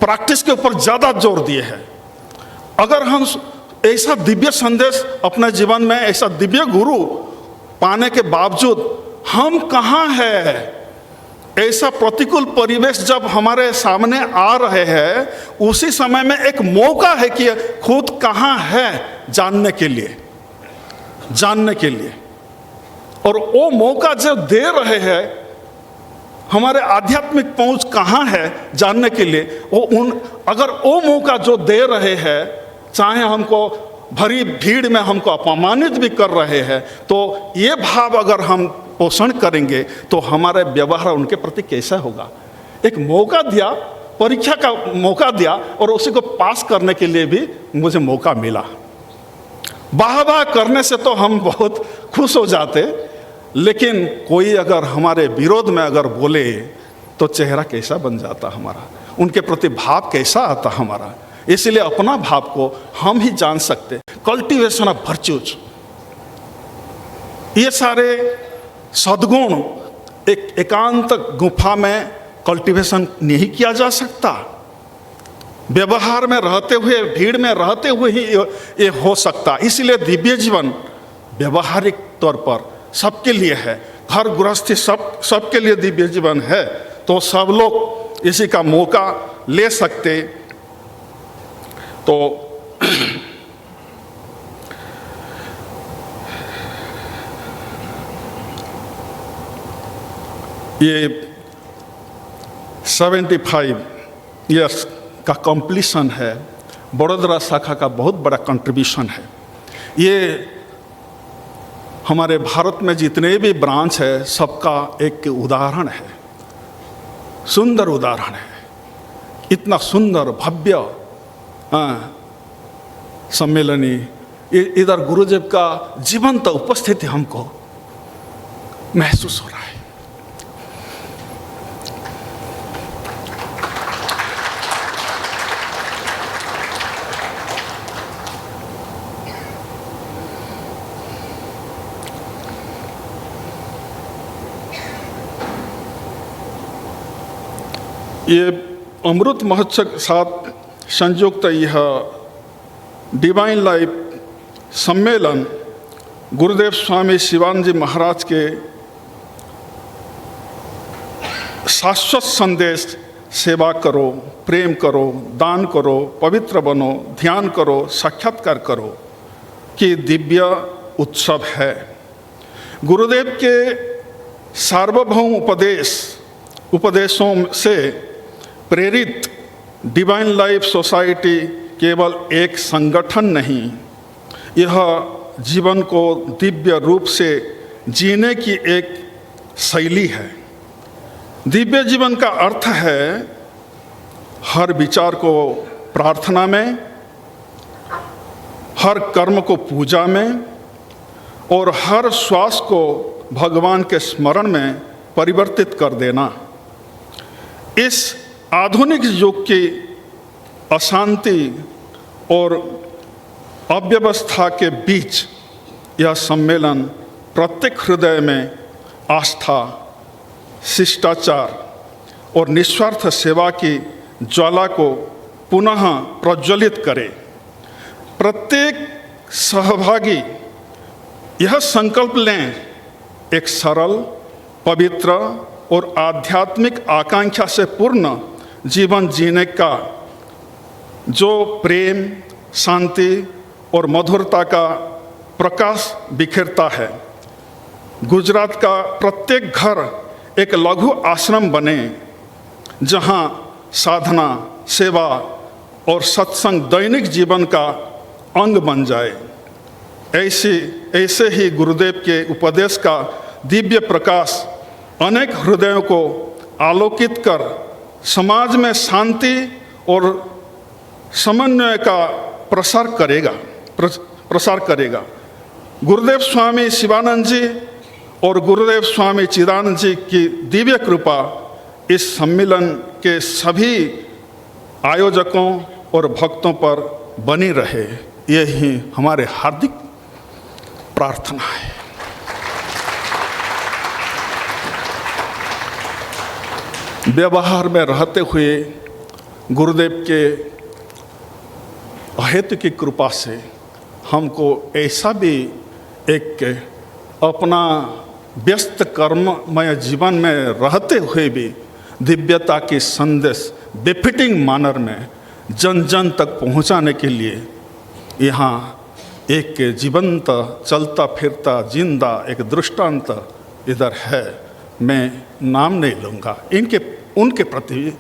प्रैक्टिस के ऊपर ज़्यादा जोर दिए हैं। अगर हम ऐसा दिव्य संदेश अपने जीवन में, ऐसा दिव्य गुरु पाने के बावजूद हम कहाँ हैं? ऐसा प्रतिकूल परिवेश जब हमारे सामने आ रहे हैं, उसी समय में एक मौका है कि खुद कहाँ है जानने के लिए। और वो मौका जो दे रहे हैं, हमारे आध्यात्मिक पहुंच कहाँ है जानने के लिए, अगर वो मौका जो दे रहे हैं, चाहे हमको भरी भीड़ में हमको अपमानित भी कर रहे हैं, तो ये भाव अगर हम पोषण करेंगे तो हमारा व्यवहार उनके प्रति कैसा होगा। एक मौका दिया, परीक्षा का मौका दिया, और उसी को पास करने के लिए भी मुझे मौका मिला। वाह करने से तो हम बहुत खुश हो जाते, लेकिन कोई अगर हमारे विरोध में अगर बोले तो चेहरा कैसा बन जाता हमारा, उनके प्रति भाव कैसा आता हमारा। इसलिए अपना भाव को हम ही जान सकते। कल्टीवेशन ऑफ वर्च्यूज, ये सारे सद्गुण एक एकांत गुफा में कल्टीवेशन नहीं किया जा सकता। व्यवहार में रहते हुए, भीड़ में रहते हुए ही ये हो सकता। इसलिए दिव्य जीवन व्यवहारिक तौर पर सबके लिए है। घर गृहस्थी सबके लिए दिव्य जीवन है, तो सब लोग इसी का मौका ले सकते। तो ये 75 ईयर्स का कंप्लीशन है। बड़ोदरा शाखा का बहुत बड़ा कंट्रीब्यूशन है। ये हमारे भारत में जितने भी ब्रांच है, सबका एक उदाहरण है, सुंदर उदाहरण है। इतना सुंदर भव्य सम्मेलनी, इधर गुरुदेव का जीवंत उपस्थिति हमको महसूस हो रहा है। ये अमृत महोत्सव के साथ संयुक्त यह डिवाइन लाइफ सम्मेलन गुरुदेव स्वामी शिवानंद जी महाराज के शाश्वत संदेश, सेवा करो, प्रेम करो, दान करो, पवित्र बनो, ध्यान करो, साक्षात्कार करो कि दिव्य उत्सव है। गुरुदेव के सार्वभौम उपदेशों से प्रेरित डिवाइन लाइफ सोसाइटी केवल एक संगठन नहीं, यह जीवन को दिव्य रूप से जीने की एक शैली है। दिव्य जीवन का अर्थ है हर विचार को प्रार्थना में, हर कर्म को पूजा में और हर श्वास को भगवान के स्मरण में परिवर्तित कर देना। इस आधुनिक युग की अशांति और अव्यवस्था के बीच यह सम्मेलन प्रत्येक हृदय में आस्था, शिष्टाचार और निस्वार्थ सेवा की ज्वाला को पुनः प्रज्वलित करे। प्रत्येक सहभागी यह संकल्प लें, एक सरल, पवित्र और आध्यात्मिक आकांक्षा से पूर्ण जीवन जीने का, जो प्रेम, शांति और मधुरता का प्रकाश बिखेरता है। गुजरात का प्रत्येक घर एक लघु आश्रम बने, जहाँ साधना, सेवा और सत्संग दैनिक जीवन का अंग बन जाए। ऐसे ही गुरुदेव के उपदेश का दिव्य प्रकाश अनेक हृदयों को आलोकित कर समाज में शांति और समन्वय का प्रसार करेगा। गुरुदेव स्वामी शिवानंद जी और गुरुदेव स्वामी चिदानंद जी की दिव्य कृपा इस सम्मेलन के सभी आयोजकों और भक्तों पर बनी रहे, यही हमारे हार्दिक प्रार्थना है। व्यवहार में रहते हुए गुरुदेव के अहेतु की कृपा से हमको ऐसा भी एक अपना व्यस्त कर्ममय जीवन में रहते हुए भी दिव्यता की संदेश बेफिटिंग मैनर में जन जन तक पहुंचाने के लिए यहाँ एक जीवंत चलता फिरता जिंदा एक दृष्टांत इधर है। मैं नाम नहीं लूँगा, उनके प्रति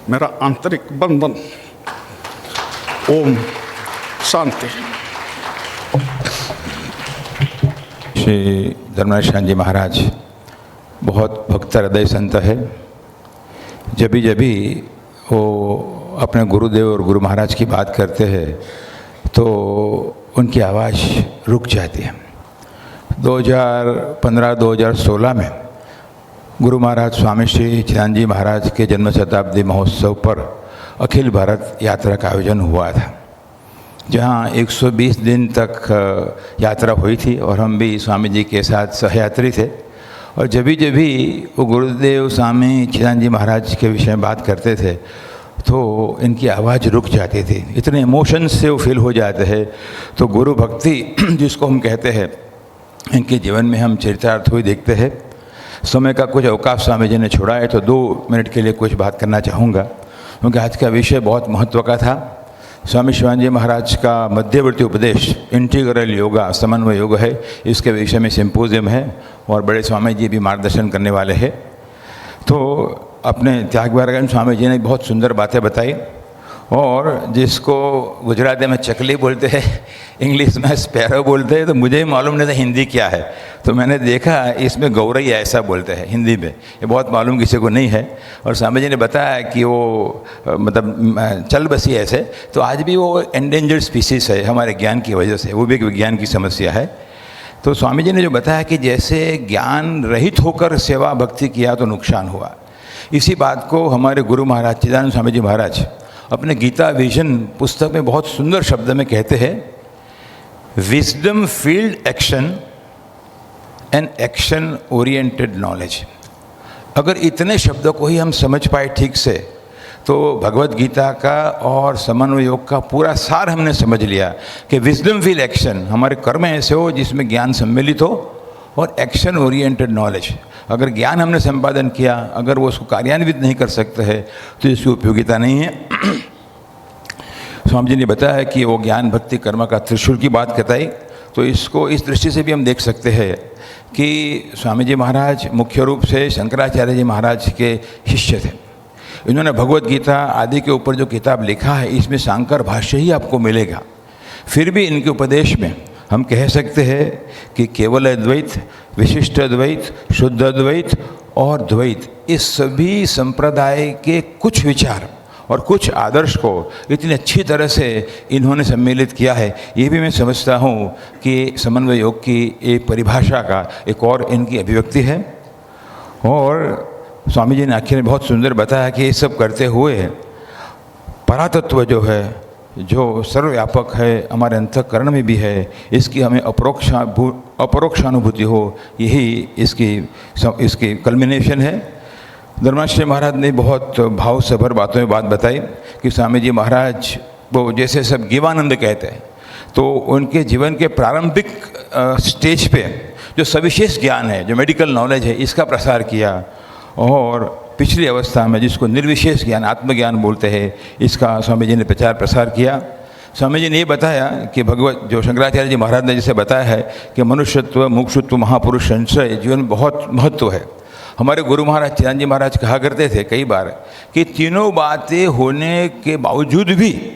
मेरा आंतरिक बंधन। ओम शांति। श्री धर्मराज शांति महाराज बहुत भक्त हृदय संत है। जब भी वो अपने गुरुदेव और गुरु महाराज की बात करते हैं तो उनकी आवाज़ रुक जाती है। 2015-2016 में गुरु महाराज स्वामी श्री चिदानंद जी महाराज के जन्म शताब्दी महोत्सव पर अखिल भारत यात्रा का आयोजन हुआ था, जहाँ 120 दिन तक यात्रा हुई थी और हम भी स्वामी जी के साथ सहयात्री थे। और जब भी वो गुरुदेव स्वामी चिदानंद जी महाराज के विषय में बात करते थे तो इनकी आवाज़ रुक जाती थी, इतने इमोशन से वो फील हो जाते हैं। तो गुरु भक्ति जिसको हम कहते हैं, इनके जीवन में हम चरितार्थ हुए देखते हैं। समय का कुछ अवकाश स्वामी जी ने छोड़ा है तो 2 मिनट के लिए कुछ बात करना चाहूँगा, क्योंकि आज का विषय बहुत महत्व का था। स्वामी शिवानंद जी महाराज का मध्यवर्ती उपदेश इंटीग्रल योगा समन्वय योग है, इसके विषय में सिंपोजियम है और बड़े स्वामी जी भी मार्गदर्शन करने वाले हैं। तो अपने त्यागवारायण स्वामी जी ने बहुत सुंदर बातें बताई, और जिसको गुजराती में चकली बोलते हैं, इंग्लिश में स्पैरो बोलते हैं, तो मुझे ही मालूम नहीं था हिंदी क्या है। तो मैंने देखा इसमें गौरैया ऐसा बोलते हैं हिंदी में, ये बहुत मालूम किसी को नहीं है। और स्वामी जी ने बताया कि वो मतलब चल बसी ऐसे, तो आज भी वो एंडेंजर्ड स्पीसीज़ है हमारे ज्ञान की वजह से, वो भी एक विज्ञान की समस्या है। तो स्वामी जी ने जो बताया कि जैसे ज्ञान रहित होकर सेवा भक्ति किया तो नुकसान हुआ, इसी बात को हमारे गुरु महाराज चिदानंद स्वामी जी महाराज अपने गीता विजन पुस्तक में बहुत सुंदर शब्द में कहते हैं, wisdom field action and action oriented knowledge. अगर इतने शब्दों को ही हम समझ पाए ठीक से तो भगवत गीता का और समन्वय योग का पूरा सार हमने समझ लिया कि विजडम फील्ड एक्शन, हमारे कर्म ऐसे हो जिसमें ज्ञान सम्मिलित हो, और एक्शन ओरिएंटेड नॉलेज, अगर ज्ञान हमने संपादन किया, अगर वो उसको कार्यान्वित नहीं कर सकते हैं तो इसकी उपयोगिता नहीं है। स्वामी जी ने बताया कि वो ज्ञान भक्ति कर्म का त्रिशूल की बात बताई, तो इसको इस दृष्टि से भी हम देख सकते हैं कि स्वामी जी महाराज मुख्य रूप से शंकराचार्य जी महाराज के शिष्य थे। इन्होंने भगवत गीता आदि के ऊपर जो किताब लिखा है, इसमें शांकर भाष्य ही आपको मिलेगा। फिर भी इनके उपदेश में हम कह सकते हैं कि केवल अद्वैत, विशिष्ट अद्वैत, शुद्ध अद्वैत और द्वैत, इस सभी संप्रदाय के कुछ विचार और कुछ आदर्श को इतनी अच्छी तरह से इन्होंने सम्मिलित किया है। ये भी मैं समझता हूँ कि समन्वय योग की एक परिभाषा का एक और इनकी अभिव्यक्ति है। और स्वामी जी ने आखिर में बहुत सुंदर बताया कि ये सब करते हुए परातत्व जो है, जो सर्वव्यापक है, हमारे अंतःकरण में भी है, इसकी हमें अपरोक्षानुभूति हो, यही इसकी कल्मिनेशन है। धर्माश्रय महाराज ने बहुत भाव से भर बातों में बात बताई कि स्वामी जी महाराज वो जैसे सब जीवानंद कहते हैं, तो उनके जीवन के प्रारंभिक स्टेज पे जो सविशेष ज्ञान है, जो मेडिकल नॉलेज है, इसका प्रसार किया, और पिछली अवस्था में जिसको निर्विशेष ज्ञान, आत्मज्ञान बोलते हैं, इसका स्वामी जी ने प्रचार प्रसार किया। स्वामी जी ने ये बताया कि भगवत जो शंकराचार्य जी महाराज ने जिसे बताया है कि मनुष्यत्व, मुमुक्षुत्व, महापुरुष संशय जीवन में बहुत महत्व है। हमारे गुरु महाराज चिदानंद जी महाराज कहा करते थे कई बार कि तीनों बातें होने के बावजूद भी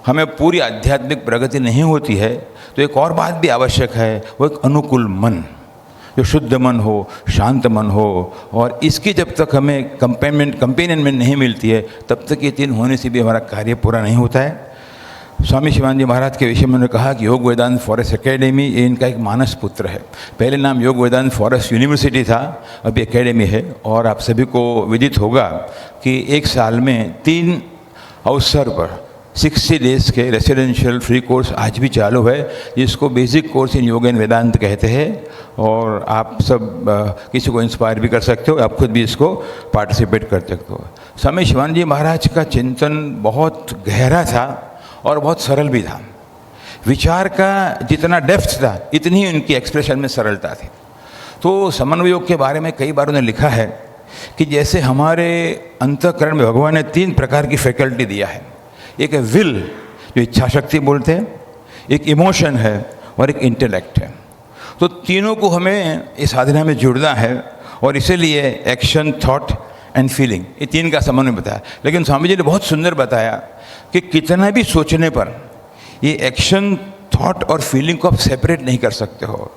हमें पूरी आध्यात्मिक प्रगति नहीं होती है, तो एक और बात भी आवश्यक है, वो एक अनुकूल मन, जो शुद्ध मन हो, शांत मन हो, और इसकी जब तक हमें कंपेनियनमेंट नहीं मिलती है, तब तक ये तीन होने से भी हमारा कार्य पूरा नहीं होता है। स्वामी शिवानंद जी महाराज के विषय में उन्होंने कहा कि योग वेदांत फॉरेस्ट एकेडमी ये इनका एक मानस पुत्र है। पहले नाम योग वेदांत फॉरेस्ट यूनिवर्सिटी था, अभी एकेडमी है। और आप सभी को विदित होगा कि एक साल में 3 अवसर पर 60 डेज़ के रेसिडेंशियल फ्री कोर्स आज भी चालू है, जिसको बेसिक कोर्स इन योग एंड वेदांत कहते हैं। और आप सब किसी को इंस्पायर भी कर सकते हो, आप खुद भी इसको पार्टिसिपेट कर सकते हो। स्वामी शिवानंद जी महाराज का चिंतन बहुत गहरा था और बहुत सरल भी था। विचार का जितना डेप्थ था इतनी ही उनकी एक्सप्रेशन में सरलता थी। तो समन्वय योग के बारे में कई बार उन्होंने लिखा है कि जैसे हमारे अंतःकरण में भगवान ने 3 प्रकार की फैकल्टी दिया है। एक है विल, जो इच्छा शक्ति बोलते हैं, एक इमोशन है और एक इंटेलेक्ट है। तो तीनों को हमें इस साधना में जुड़ना है और इसीलिए एक्शन, थॉट एंड फीलिंग, ये 3 का समन्वय बताया। लेकिन स्वामी जी ने बहुत सुंदर बताया कि कितना भी सोचने पर ये एक्शन, थॉट और फीलिंग को आप सेपरेट नहीं कर सकते हो,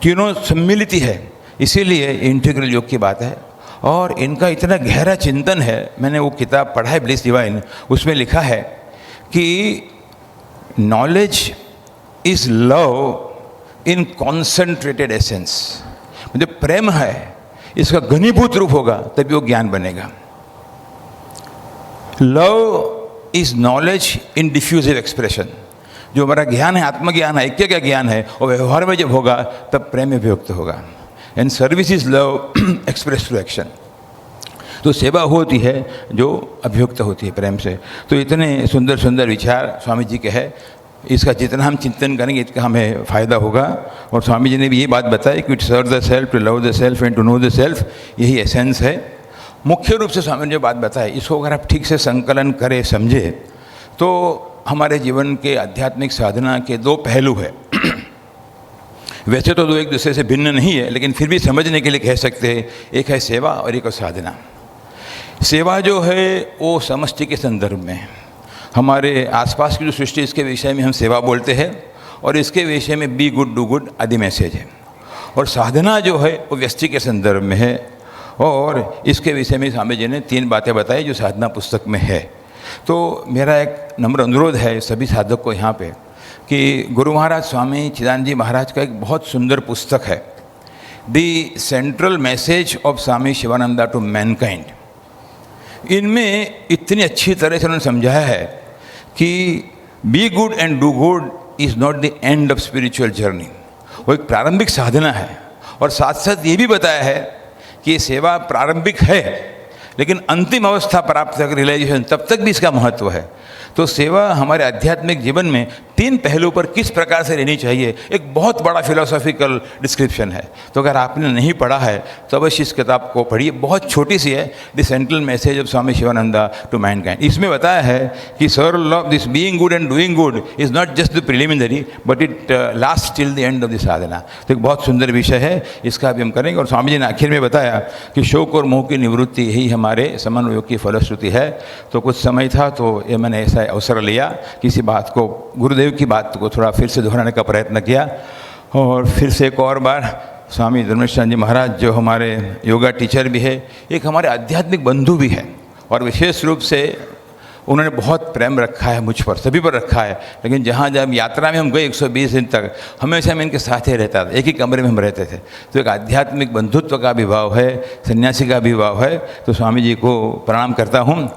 तीनों सम्मिलित है। इसीलिए इंटीग्रल योग की बात है। और इनका इतना गहरा चिंतन है, मैंने वो किताब पढ़ा है ब्लिस डिवाइन, उसमें लिखा है कि knowledge is love in concentrated essence. मतलब प्रेम है, इसका घनीभूत रूप होगा तभी वो ज्ञान बनेगा। Love is knowledge in diffusive expression. जो हमारा ज्ञान है, आत्मज्ञान है, ऐक्य का ज्ञान है, और व्यवहार में जब होगा तब प्रेम में व्यक्त होगा। And service is love express through action. तो सेवा होती है जो अभिव्यक्त होती है प्रेम से। तो इतने सुंदर सुंदर विचार स्वामी जी के हैं, इसका जितना हम चिंतन करेंगे इतना हमें फ़ायदा होगा। और स्वामी जी ने भी ये बात बताई कि to serve the self, to love the self and to know the self, यही एसेंस है। मुख्य रूप से स्वामी ने जो बात बताई, इसको अगर आप ठीक से संकलन करें, समझे, तो हमारे जीवन के आध्यात्मिक साधना के 2 पहलू है। वैसे तो 2 एक दूसरे से भिन्न नहीं है, लेकिन फिर भी समझने के लिए कह सकते हैं, एक है सेवा और एक है साधना। सेवा जो है वो समष्टि के संदर्भ में, हमारे आसपास की जो सृष्टि, इसके विषय में हम सेवा बोलते हैं, और इसके विषय में बी गुड डू गुड आदि मैसेज है। और साधना जो है वो व्यष्टि के संदर्भ में है, और इसके विषय में स्वामी जी ने 3 बातें बताई जो साधना पुस्तक में है। तो मेरा एक नम्र अनुरोध है सभी साधक को यहाँ पे कि गुरु महाराज स्वामी चिदानंद जी महाराज का एक बहुत सुंदर पुस्तक है, the central message of Swami Shivananda to mankind. इनमें इतनी अच्छी तरह से उन्होंने समझाया है कि be good and do good is not the end of spiritual journey. वो एक प्रारंभिक साधना है, और साथ साथ ये भी बताया है कि ये सेवा प्रारंभिक है, लेकिन अंतिम अवस्था प्राप्त तक, रियलाइजेशन, तब तक भी इसका महत्व है। तो सेवा हमारे आध्यात्मिक जीवन में 3 पहलू पर किस प्रकार से रहनी चाहिए, एक बहुत बड़ा फिलोसॉफिकल डिस्क्रिप्शन है। तो अगर आपने नहीं पढ़ा है तो अवश्य इस किताब को पढ़िए, बहुत छोटी सी है, the central message of Swami Shivananda to mankind. इसमें बताया है कि सर्ल of this being good and doing good is not just the preliminary but it last till the end of the sadhana. तो एक बहुत सुंदर विषय है, इसका भी हम करेंगे। और स्वामी जी ने आखिर में बताया कि शोक और मोह की निवृत्ति यही हमारे समन्वय योग की फलश्रुति है। तो कुछ समय था तो ये मैंने ऐसा अवसर लिया, किसी बात को, गुरुदेव की बात को थोड़ा फिर से दोहराने का प्रयत्न किया। और फिर से एक और बार स्वामी धर्मेश्वर जी महाराज जो हमारे योगा टीचर भी है, एक हमारे आध्यात्मिक बंधु भी है, और विशेष रूप से उन्होंने बहुत प्रेम रखा है मुझ पर, सभी पर रखा है। लेकिन जहाँ जब यात्रा में हम गए 120 दिन तक, हमेशा मैं इनके साथ ही रहता था, एक ही कमरे में हम रहते थे। तो एक आध्यात्मिक बंधुत्व का भी भाव है, सन्यासी का भी भाव है। तो स्वामी जी को प्रणाम करता हूँ